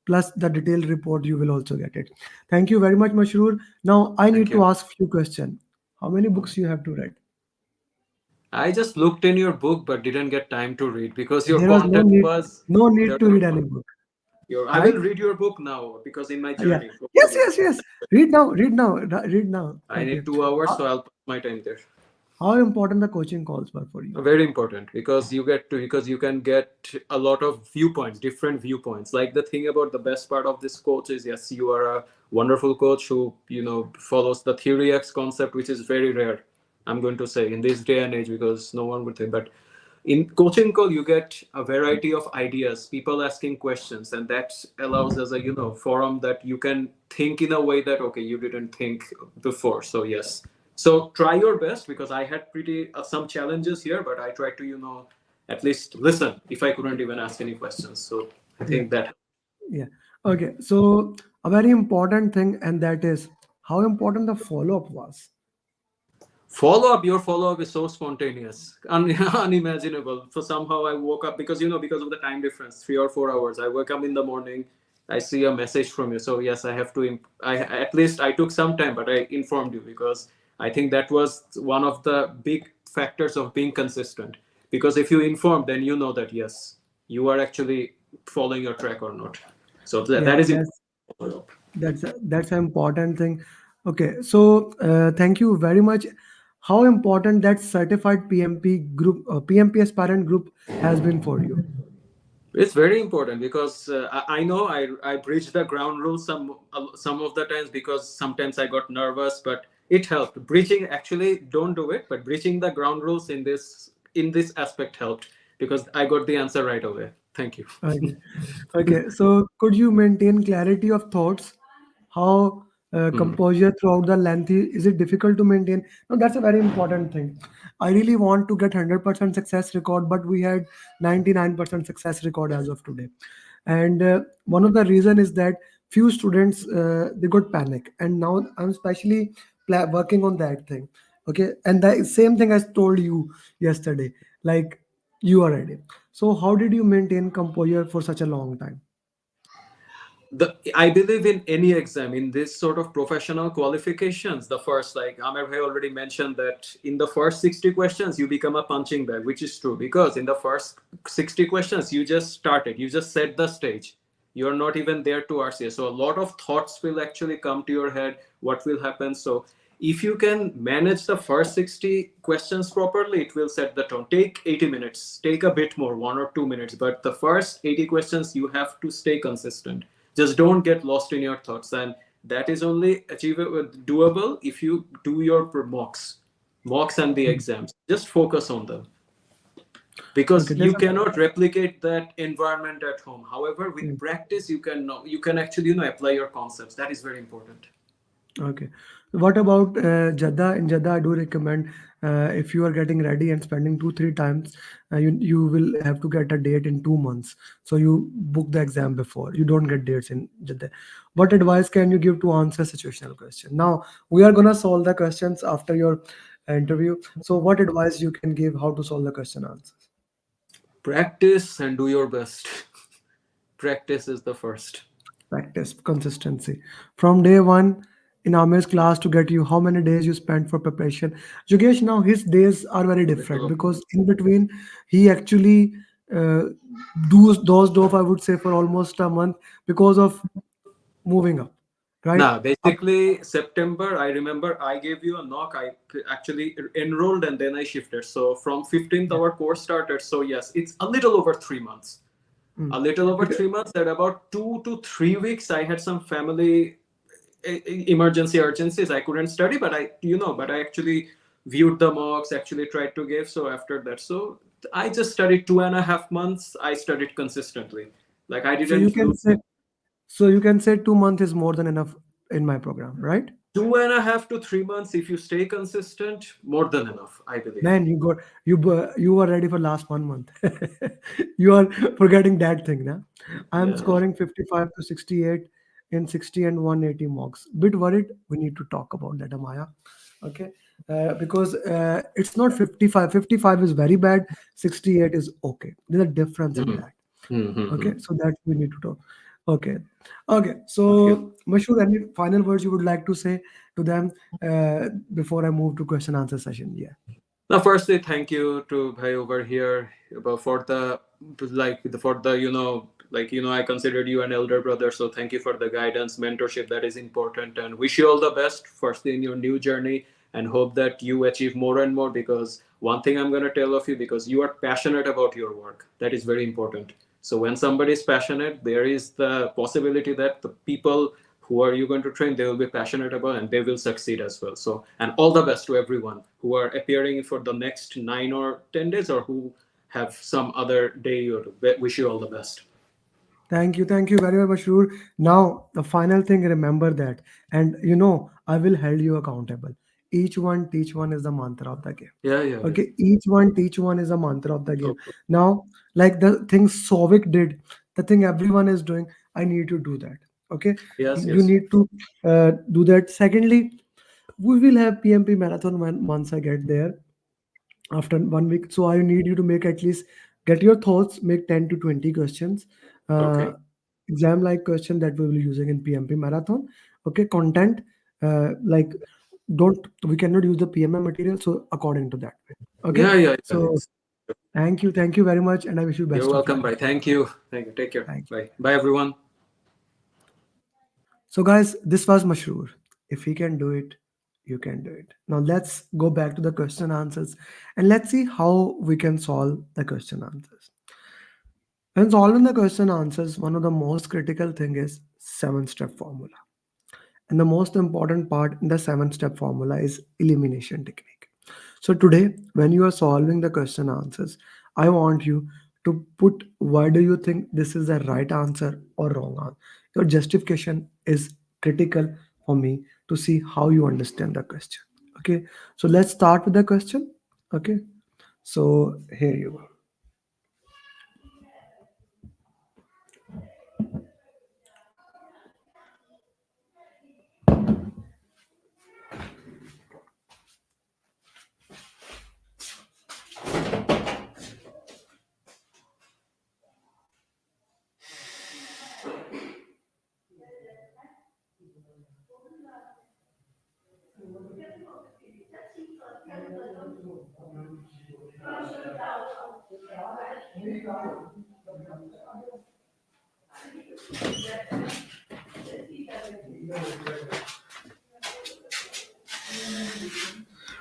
plus the detailed report, you will also get it. Thank you very much, Mashur. Now I thank need you. to ask few questions. How many books you have to read? I just looked in your book but didn't get time to read because your There was content was no there need to were read any book, I right? will read your book now because in my Yeah. journey, Yes, hopefully, yes, yes. Read now, read now, read now. I Okay. need 2 hours, How, so I'll put my time there. how important the coaching calls were for you? Very important, because you can get a lot of viewpoints, different viewpoints. Like the thing about the best part of this coach is, yes, you are a wonderful coach who follows the theory X concept, which is very rare. I'm going to say in this day and age, because no one would think. But in coaching call, you get a variety of ideas, people asking questions, and that allows as a forum that you can think in a way that okay, you didn't think before. So yes, so try your best, because I had pretty some challenges here, but I tried to at least listen if I couldn't even ask any questions. So I Yeah, think that yeah. Okay. So a very important thing, and that is how important the follow-up was. your follow up is so spontaneous, unimaginable. So somehow I woke up, because because of the time difference, 3 or 4 hours. I wake up in the morning, I see a message from you. So yes, I have to. I at least I took some time, but I informed you, because I think that was one of the big factors of being consistent. Because if you inform, then you know that yes, you are actually following your track or not. So Yeah, that is important. that's an important thing. Okay. So thank you very much. How important that certified PMP group, PMP aspirant group has been for you? It's very important, because I know I breached the ground rules some of the times, because sometimes I got nervous, but it helped. Breaching, actually don't do it, but breaching the ground rules in this aspect helped, because I got the answer right away. Thank you. Okay. Okay, so could you maintain clarity of thoughts? How Hmm. composure throughout the length is it difficult to maintain? No, that's a very important thing. I really want to get 100% success record, but we had 99% success record as of today. And one of the reason is that few students they got panic, and now I'm especially working on that thing. Okay, and the same thing I told you yesterday. Like you are ready. So how did you maintain composure for such a long time? I believe in any exam, in this sort of professional qualifications, the first, like Amir Bhai already mentioned, that in the first 60 questions, you become a punching bag, which is true because in the first 60 questions, you just started, you just set the stage. You're not even there to RCA. So a lot of thoughts will actually come to your head, what will happen. So if you can manage the first 60 questions properly, it will set the tone. Take 80 minutes, take a bit more, 1 or 2 minutes, but the first 80 questions, you have to stay consistent. Just don't get lost in your thoughts, and that is only achievable, doable if you do your mocks and the exams. Just focus on them Okay, because that's you cannot replicate that environment at home. However, with mm, practice, you can actually apply your concepts. That is very important. okay. What about Jeddah? In Jeddah, I do recommend if you are getting ready and spending 2 3 times, you will have to get a date in 2 months. So you book the exam before. You don't get dates in Jeddah. What advice can you give to answer situational question? Now we are gonna solve the questions after your interview. So what advice you can give how to solve the question answers? Practice and do your best. Practice is the first. Practice consistency from day one in Amir's class to get you how many days you spent for preparation. Yogesh, now his days are very A different little. because in between he actually uh, does dope, I would say, for almost a month because of moving up, right? Nah, basically September, I remember I gave you a knock. I actually enrolled and then I shifted. So from 15th, Yeah. our course started. So yes, it's a little over 3 months. A Mm. little over Because, 3 months. At about 2 to 3 weeks, I had some family emergency urgencies. I couldn't study, but but I actually viewed the mocks, actually tried to give. So after that, so I just studied 2.5 months. I studied consistently. Like I so didn't you can lose. say, 2 months is more than enough in my program, right? 2.5 to 3 months, if you stay consistent, more than enough, I believe. Man, you were ready for last 1 month. You are forgetting that thing now. I am Yeah. scoring 55 to 68 in 60 and 180 mocks. Bit worried. We need to talk about that, Amaya. Okay, because it's not 55. 55 is very bad. 68 is okay. There's a difference in Hmm. that. Hmm, hmm, Okay, hmm. so that we need to talk. Okay, okay. Thank you. So, Mashur, any final words you would like to say to them before I move to question answer session? Yeah. Now, firstly, thank you to Bhai over here for the I considered you an elder brother, so thank you for the guidance, mentorship. That is important, and wish you all the best. Firstly, in your new journey, and hope that you achieve more and more. Because one thing I'm gonna tell of you, because you are passionate about your work, that is very important. So when somebody is passionate, there is the possibility that the people who are you going to train, they will be passionate about and they will succeed as well. So, and all the best to everyone who are appearing for the next 9 or 10 days, or who have some other day. Or wish you all the best. Thank you very much, Mashroor. Now, the final thing, remember that. And I will hold you accountable. Each one, teach one is the mantra of the game. Yeah, yeah, yeah. Okay, each one, teach one is a mantra of the So game. Now, like the thing Sovik did, the thing everyone is doing, I need to do that. Okay, yes, you yes. need to do that. Secondly, we will have PMP marathon once I get there after 1 week. So I need you to make at least get your thoughts, make 10 to 20 questions, uh, Okay. exam like question that we will be using in PMP marathon. Okay, content, like don't we cannot use the PMM material, so according to that. Okay, Yeah, yeah, yeah. so thank you very much, and I wish you You're best of welcome. luck. Bye. Thank you. Thank you. Take care. Thank you. Bye. Bye, everyone. So, guys, this was Mashroor. If he can do it, you can do it. Now, let's go back to the question answers and let's see how we can solve the question answers. When solving the question answers, one of the most critical thing is 7-step formula. And the most important part in the 7-step formula is elimination technique. So today, when you are solving the question answers, I want you to put why do you think this is the right answer or wrong answer. Your justification is critical for me to see how you understand the question. Okay, so let's start with the question. Okay, so here you go.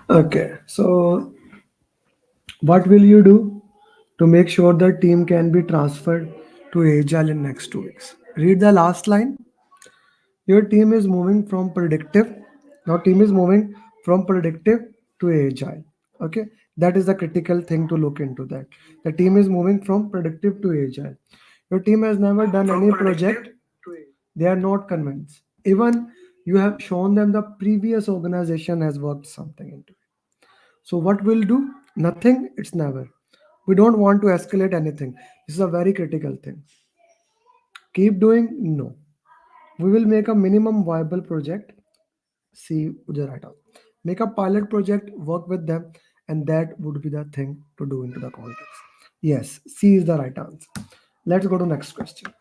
Okay, so what will you do to make sure the team can be transferred to Agile in next 2 weeks? Read the last line. Your team is moving from predictive. Your team is moving from predictive to Agile. Okay, that is the critical thing to look into. That the team is moving from predictive to Agile. Your team has never done any project. They are not convinced. Even you have shown them the previous organization has worked something into it. So what we'll do? Nothing. It's never. We don't want to escalate anything. This is a very critical thing. Keep doing? No. We will make a minimum viable project. See the right out. Make a pilot project, work with them, and that would be the thing to do into the context. Yes, C is the right answer. Let's go to next question.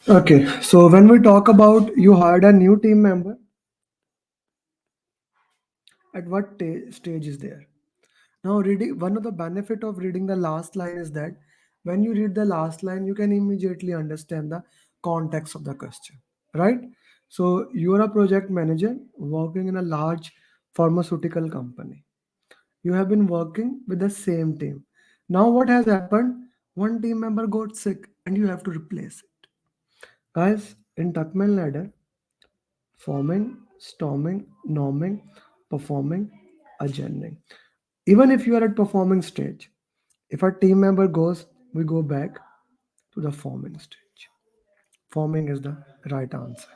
Okay, so when we talk about you hired a new team member, at what stage is there? Now, reading one of the benefit of reading the last line is that when you read the last line, you can immediately understand the context of the question, right? So you are a project manager working in a large pharmaceutical company. You have been working with the same team. Now, what has happened? One team member got sick, and you have to replace it. Guys, in Tuckman ladder, forming, storming, norming, performing, adjourning. Even if you are at performing stage, if a team member goes, we go back to the forming stage. Forming is the right answer.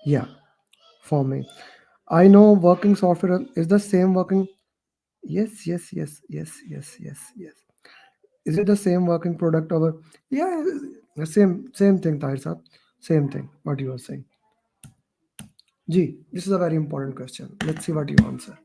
Yeah, forming. I know working software is the same working. Yes, yes, yes, yes, yes, yes, yes. Is it the same working product over? Yeah, same thing, Tahir sir. Same thing. What you are saying. G, this is a very important question. Let's see what you answer.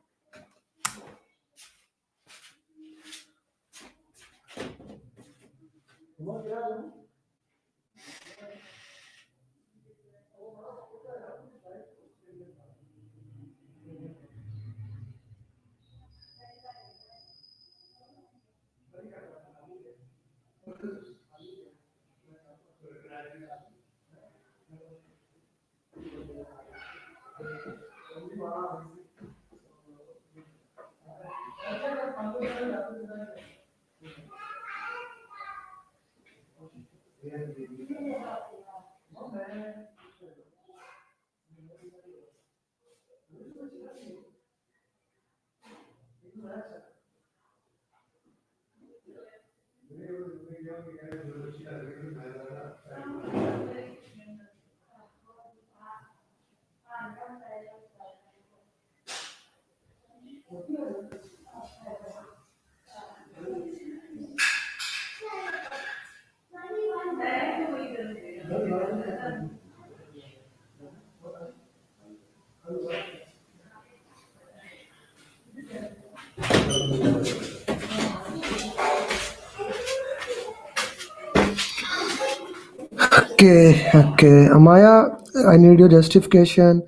Okay. Amaya, I need your justification.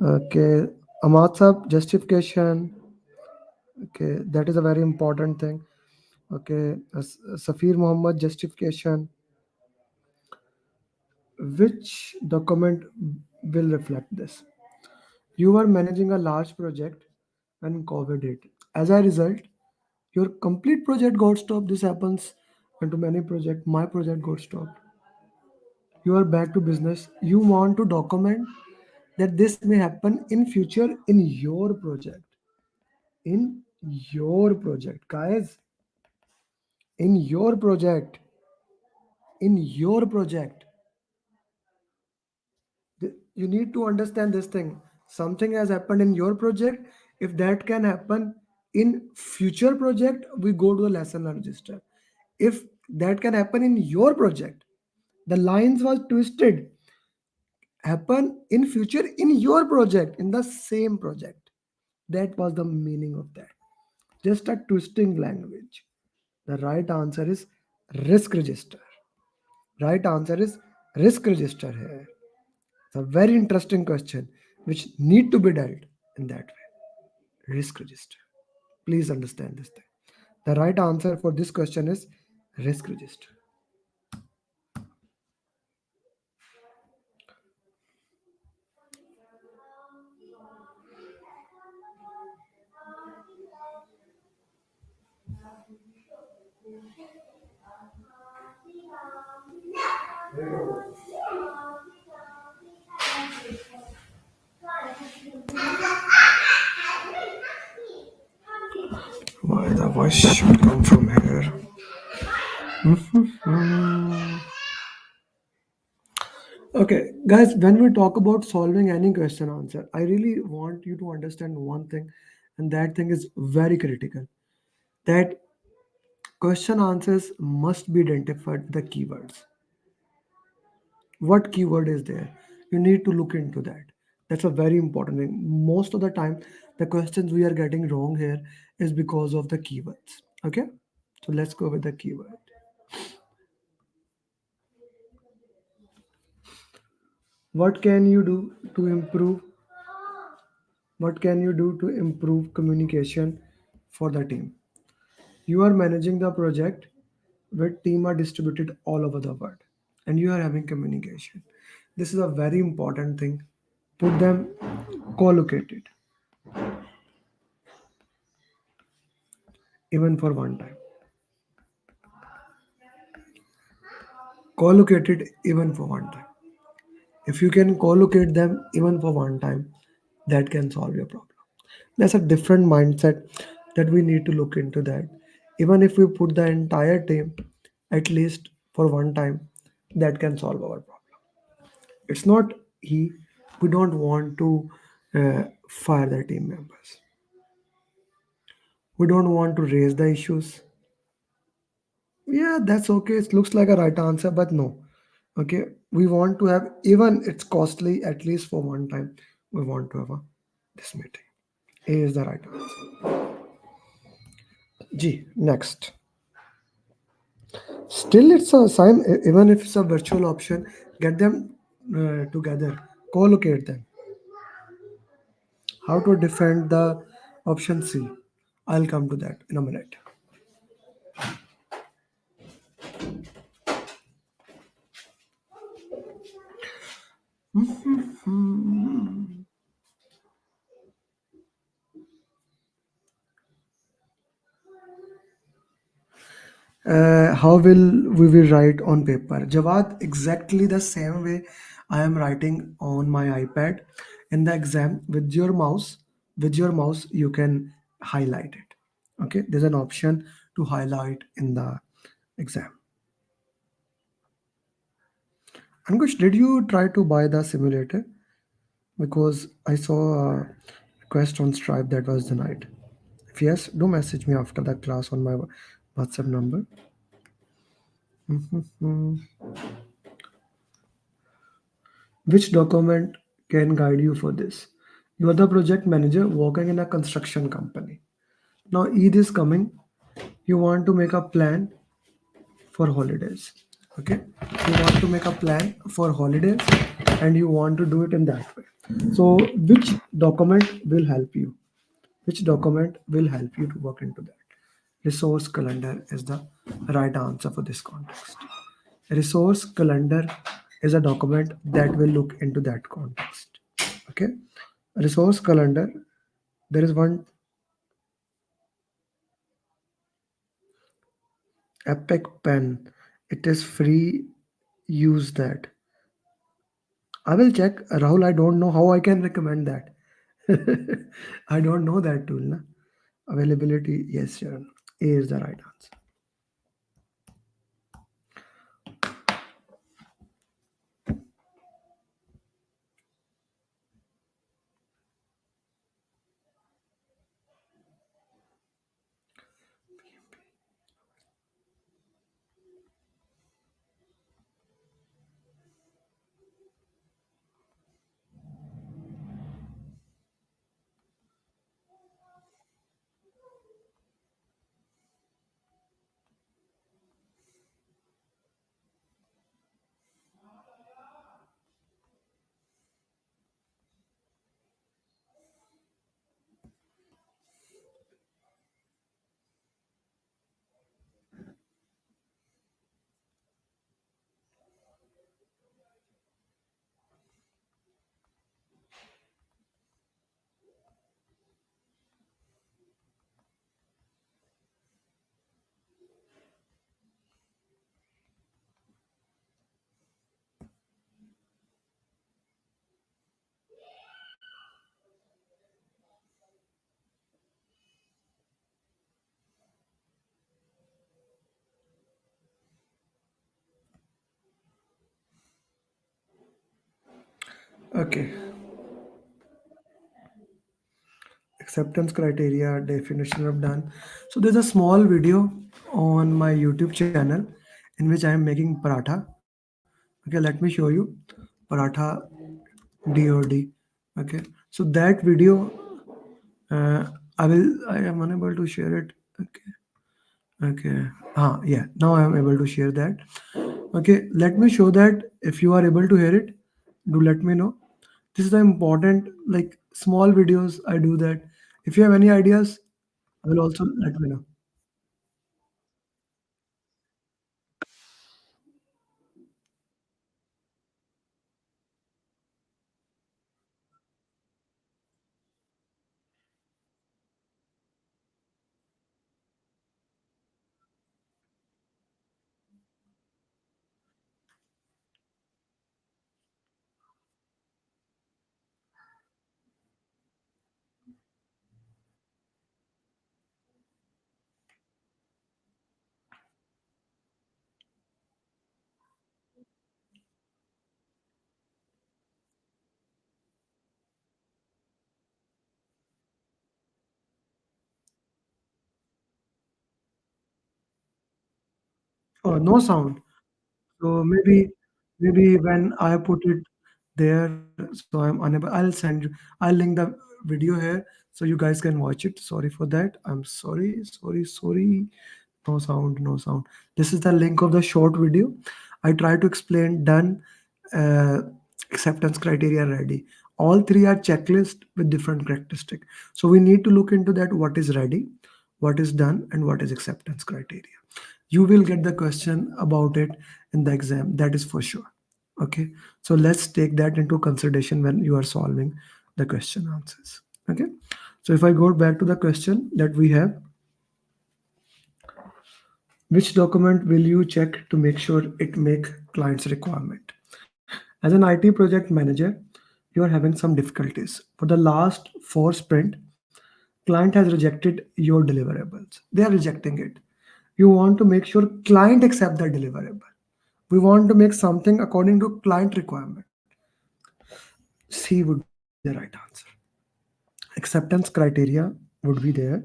Okay. Amatsab, justification. Okay, that is a very important thing. Okay, Safir Muhammad, justification. Which document will reflect this? You are managing a large project when COVID hit. As a result, your complete project got stopped. This happens and to many project. My project got stopped. You are back to business. You want to document that this may happen in future in your project. In your project, guys. In your project. In your project. You need to understand this thing. Something has happened in your project. If that can happen in future project, we go to the lesson learned register. If that can happen in your project, the lines was twisted, happen in future in your project, in the same project. That was the meaning of that. Just a twisting language. The right answer is risk register. Right answer is risk register here. It's a very interesting question which need to be dealt in that way. Risk register. Please understand this thing. The right answer for this question is risk register. Why the voice should come from here? Okay, guys, when we talk about solving any question answer, I really want you to understand one thing, and that thing is very critical. That question answers must be identified with the keywords. What keyword is there? You need to look into that. That's a very important thing. Most of the time, the questions we are getting wrong here is because of the keywords. Okay, so let's go with the keyword. What can you do to improve? What can you do to improve communication for the team? You are managing the project where team are distributed all over the world, and you are having communication. This is a very important thing. Put them co-located even for one time. Co-located even for one time. If you can co-locate them even for one time, that can solve your problem. That's a different mindset that we need to look into that. Even if we put the entire team at least for one time, that can solve our problem. It's not he. We don't want to fire the team members. We don't want to raise the issues. Yeah, that's okay. It looks like a right answer, but no. Okay, we want to have, even it's costly, at least for one time. We want to have this meeting. A is the right answer. G next. Still, it's a sign. Even if it's a virtual option, get them together, co-locate them. How to defend the option C? I'll come to that in a minute. How will write on paper? Jawad, exactly the same way I am writing on my iPad in the exam with your mouse. With your mouse, you can highlight it. Okay, there's an option to highlight in the exam. Ankush, did you try to buy the simulator? Because I saw a request on Stripe that was denied. If yes, do message me after the class on my WhatsApp number. Mhm. Which document can guide you for this? You are the project manager working in a construction company. Now Eid is coming. You want to make a plan for holidays. Okay, you want to make a plan for holidays and you want to do it in that way. So which document will help you? Which document will help you to work into that? Resource calendar is the right answer for this context. Resource calendar is a document that will look into that context. Okay, resource calendar, there is one epic pen. It is free. Use that. I will check. Rahul, I don't know how I can recommend that. I don't know that tool. Na? Availability, yes, Sharon. A is the right answer. Okay. Acceptance criteria, definition of done. So there's a small video on my YouTube channel in which I am making paratha. Okay, let me show you paratha DOD. Okay, so that video, I am unable to share it. Okay, okay. Yeah, now I am able to share that. Okay, let me show that. If you are able to hear it, do let me know. This is the important, like small videos. I do that. If you have any ideas, I will also let me know. Oh, no sound. So maybe when I put it there, so I'm unable. I'll link the video here so you guys can watch it. Sorry for that. I'm sorry. No sound, no sound. This is the link of the short video. I try to explain done, uh, acceptance criteria ready. All three are checklist with different characteristic. So we need to look into that what is ready, what is done, and what is acceptance criteria. You will get the question about it in the exam. That is for sure. Okay. So let's take that into consideration when you are solving the question answers. Okay. So if I go back to the question that we have, which document will you check to make sure it make client's requirement? As an IT project manager, you are having some difficulties. For the last 4 sprint, client has rejected your deliverables. They are rejecting it. You want to make sure client accept the deliverable. We want to make something according to client requirement. C would be the right answer. Acceptance criteria would be there.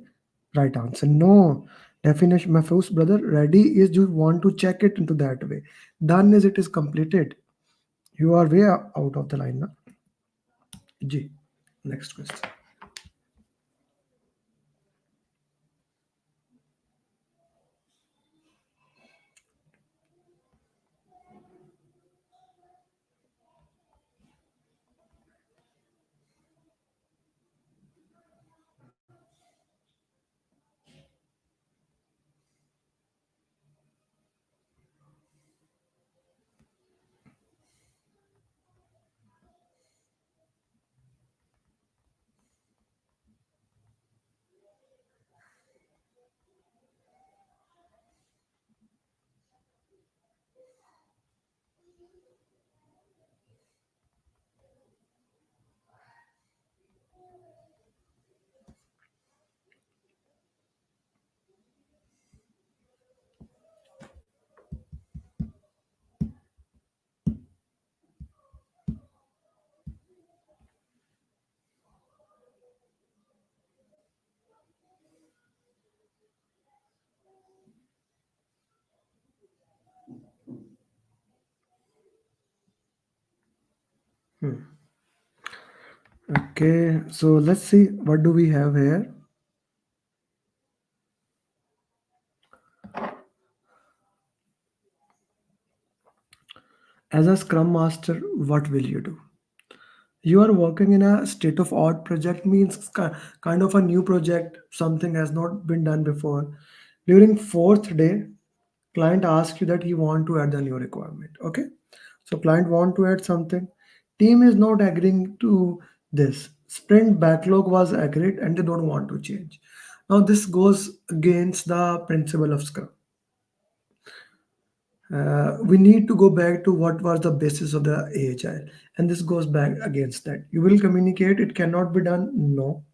Right answer. No. Definition, my first brother, ready is you want to check it into that way. Done is it is completed. You are way out of the line now. G. Next question. Okay, so let's see what do we have here. As a Scrum Master, what will you do? You are working in a state of art project means kind of a new project, something has not been done before. During fourth day, client asks you that he want to add the new requirement. Okay, so client want to add something. Team is not agreeing to this. Sprint backlog was agreed and they don't want to change. Now this goes against the principle of Scrum. We need to go back to what was the basis of the AHI, and this goes back against that. You will communicate, it cannot be done. No,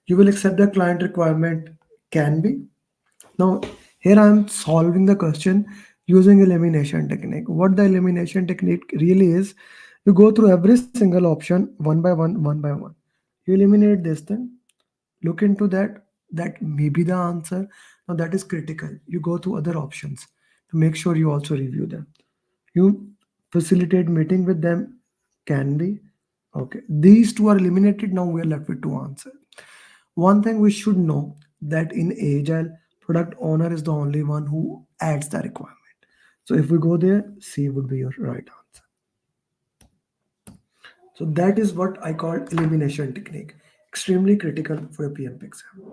you will accept the client requirement. Can be. Now, here I am solving the question using elimination technique. What the elimination technique really is, you go through every single option one by one by one. You eliminate this thing, look into that. That may be the answer. Now that is critical. You go to other options to make sure you also review them. You facilitate meeting with them. Can be. Okay, these two are eliminated. Now we are left with two answers. One thing we should know that in Agile, product owner is the only one who adds the requirement. So if we go there, C would be your right answer. So that is what I call elimination technique. Extremely critical for a PMP exam.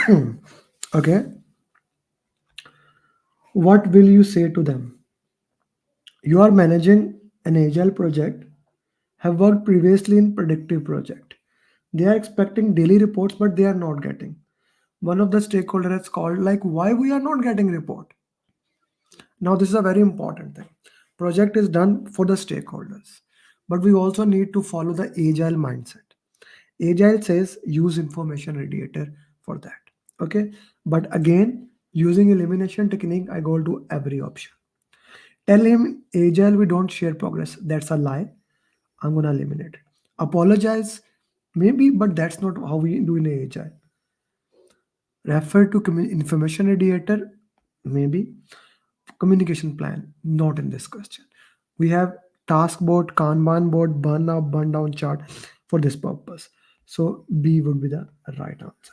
Hmm. Okay, what will you say to them? You are managing an agile project, have worked previously in predictive project. They are expecting daily reports, but they are not getting. One of the stakeholder has called like, why we are not getting report? Now this is a very important thing. Project is done for the stakeholders, but we also need to follow the agile mindset. Agile says use information radiator for that. Okay, but again, using elimination technique, I go to every option. Tell him agile we don't share progress. That's a lie. I'm gonna eliminate it. Apologize, maybe, but that's not how we do in agile. Refer to information radiator, maybe. Communication plan, not in this question. We have task board, Kanban board, burn up, burn down chart for this purpose. So B would be the right answer.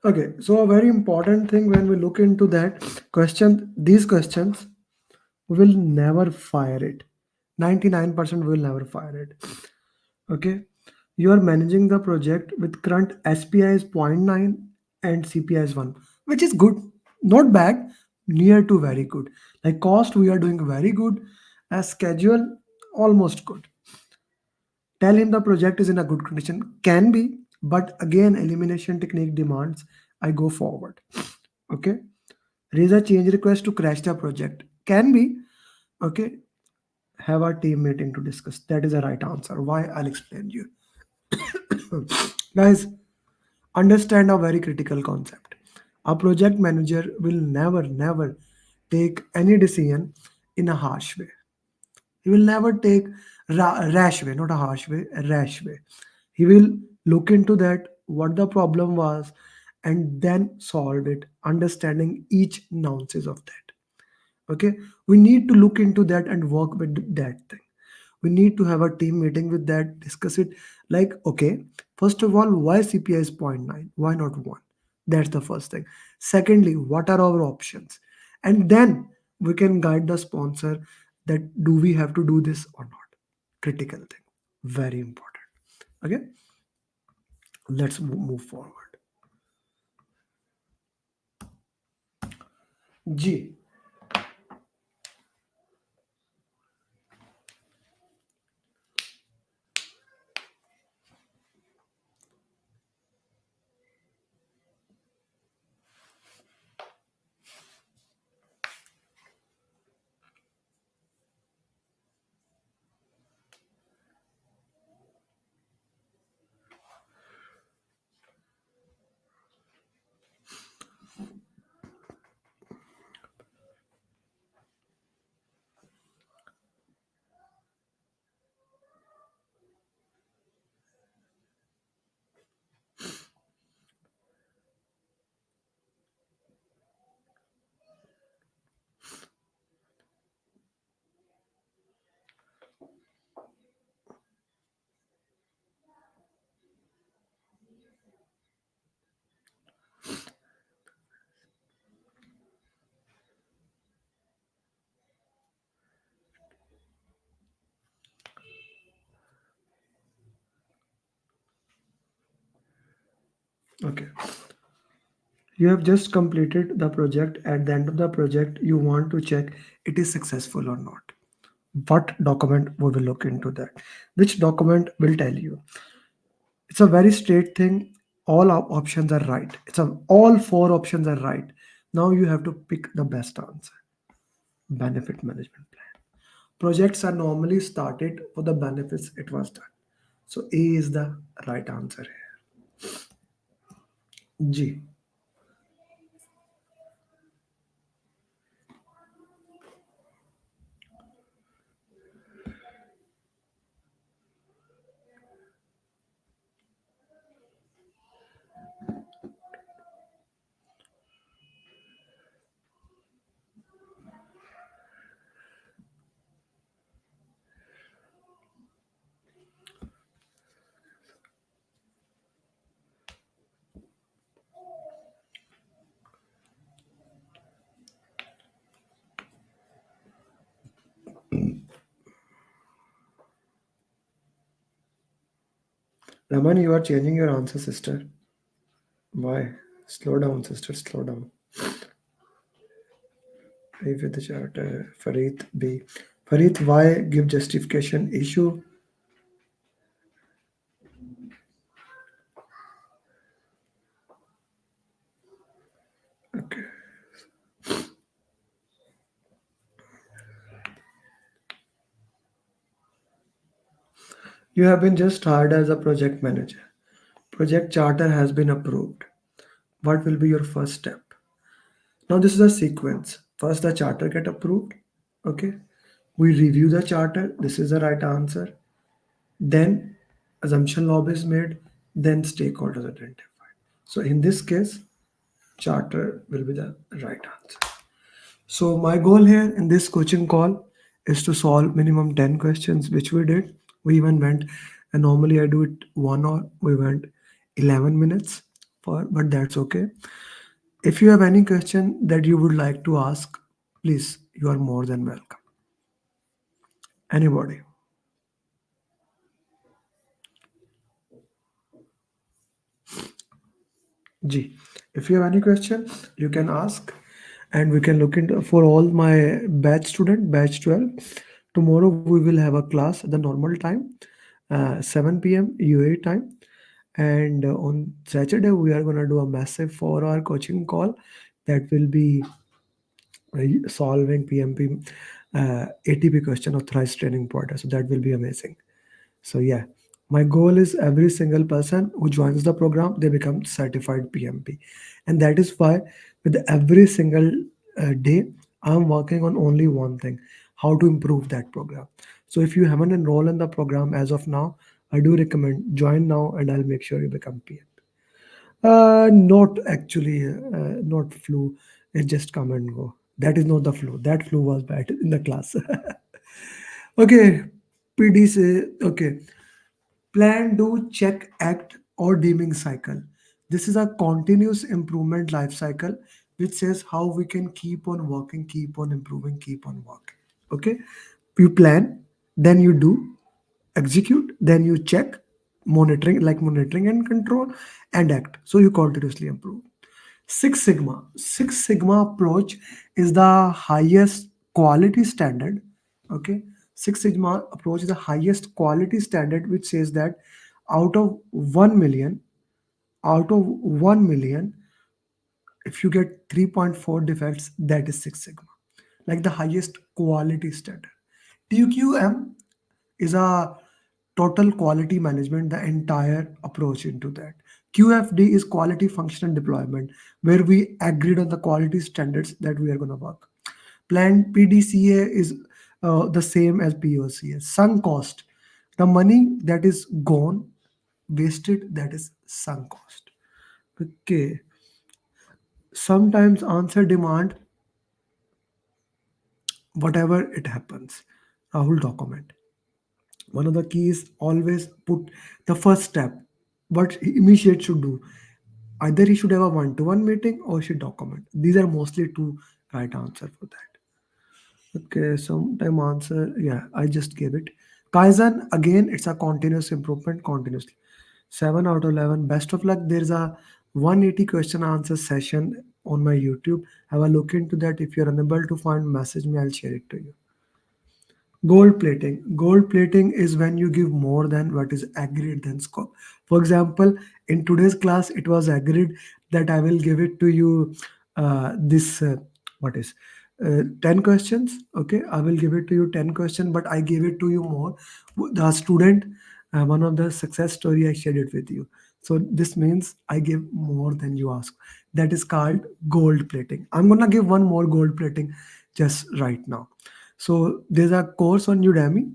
Okay, so a very important thing when we look into that question, these questions will never fire it. 99% will never fire it. Okay, you are managing the project with current SPI is zero point 0.9 and CPI is 1, which is good, not bad, near to very good. Like cost, we are doing very good. As schedule, almost good. Tell him the project is in a good condition. Can be, but again, elimination technique demands I go forward. Okay. Raise a change request to crash the project. Can be. Okay. Have a team meeting to discuss. That is the right answer. Why? I'll explain you. Guys, understand a very critical concept. A project manager will never take any decision in a harsh way. He will never take rash way, not a harsh way, a rash way. He will look into that, what the problem was, and then solve it, understanding each nuances of that. Okay, we need to look into that and work with that thing. We need to have a team meeting with that, discuss it. Like, okay, first of all, why CPI is zero point 0.9? Why not 1? That's the first thing. Secondly, what are our options? And then we can guide the sponsor that do we have to do this or not. Critical thing. Very important. Okay, let's move forward. G. Okay. You have just completed the project. At the end of the project, you want to check it is successful or not. What document we will look into that? Which document will tell you? It's a very straight thing. All options are right. All four options are right. Now you have to pick the best answer. Benefit management plan. Projects are normally started for the benefits it was done. So A is the right answer here. G. Raman, you are changing your answer, sister. Why? Slow down, sister. Slow down. A with the chart. Farid B. Farid, why give justification issue? Okay. You have been just hired as a project manager. Project charter has been approved. What will be your first step? Now this is a sequence. First the charter get approved. Okay. We review the charter. This is the right answer. Then assumption log is made. Then stakeholders identified. So in this case, charter will be the right answer. So my goal here in this coaching call is to solve minimum 10 questions, which we did. We even went, and normally I do it 1 hour. We went 11 minutes. but that's okay. If you have any question that you would like to ask, please, you are more than welcome. Anybody? G. If you have any question, you can ask, and we can look into for all my batch student, batch 12. Tomorrow we will have a class at the normal time, 7 p.m. UAE time. And on Saturday, we are gonna do a massive 4 hour coaching call that will be solving PMP 80p question of thrice training portal. So that will be amazing. So yeah, my goal is every single person who joins the program, they become certified PMP. And that is why with every single day, I'm working on only one thing, how to improve that program. So if you haven't enrolled in the program as of now, I do recommend join now and I'll make sure you become PMP. Not actually, not flu. It just come and go. That is not the flu. That flu was bad in the class. Okay, PD say, okay, plan, do, check, act, or deeming cycle. This is a continuous improvement life cycle which says how we can keep on working, keep on improving, keep on working. Okay, you plan, then you do, execute, then you check, monitoring, like monitoring and control, and act. So you continuously improve. Six Sigma approach is the highest quality standard. Okay, Six Sigma approach is the highest quality standard, which says that out of 1 million, out of 1 million, if you get 3.4 defects, that is Six Sigma, like the highest quality standard. TQM is a total quality management, the entire approach into that. QFD is quality function deployment, where we agreed on the quality standards that we are going to work. Planned PDCA is the same as POCA. Sunk cost, the money that is gone, wasted, that is sunk cost. Okay. Sometimes answer demand, whatever it happens. Rahul document. One of the keys always put the first step. What he initiate should do. Either he should have a one-to-one meeting or he should document. These are mostly two right answer for that. Okay, sometime answer. Yeah, I just gave it. Kaizen again, it's a continuous improvement continuously. 7 out of 11. Best of luck. There's a 180 question answer session on my YouTube. Have a look into that. If you're unable to find, message me. I'll share it to you. Gold plating. Gold plating is when you give more than what is agreed than scope. For example, in today's class, it was agreed that I will give it to you this what is 10 questions. Okay, I will give it to you 10 questions, but I gave it to you more. The student, one of the success story I shared it with you. So this means I give more than you ask. That is called gold plating. I'm gonna give one more gold plating just right now. So there's a course on Udemy,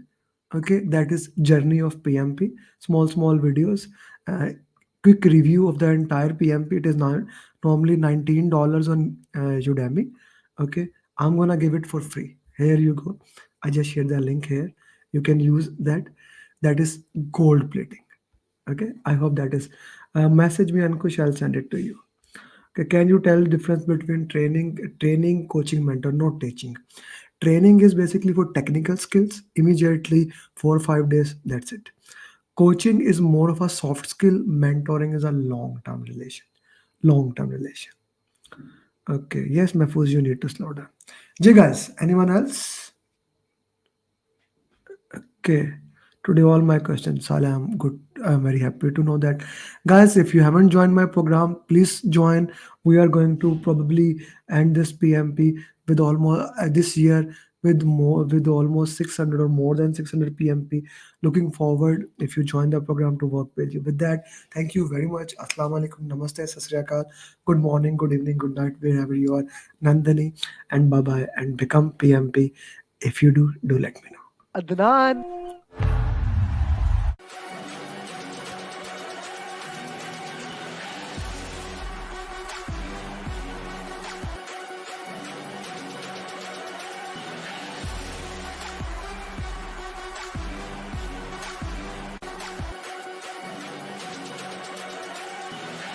okay, that is Journey of PMP, small videos, uh, quick review of the entire PMP. It is not normally $19 on Udemy, okay. I'm gonna give it for free. Here you go. I just shared the link here. You can use that. That is gold plating. Okay. I hope that is. Message me, Ankush. I'll send it to you. Okay, can you tell difference between training, coaching, mentor, not teaching? Training is basically for technical skills, immediately 4 or 5 days, that's it. Coaching is more of a soft skill, mentoring is a long-term relation. Long-term relation. Okay, yes, Mahfouz, you need to slow down. Jay guys, anyone else? Okay. Today all my questions, Saleh, I'm good. I'm very happy to know that. Guys, if you haven't joined my program, please join. We are going to probably end this PMP with almost this year with almost 600 or more than 600 PMP. Looking forward if you join the program to work with you. With that, thank you very much. Assalamu alaikum, namaste, sat sri akal. Good morning, good evening, good night, wherever you are. Nandini, and bye bye, and become PMP. If you do, do let me know. Adnan.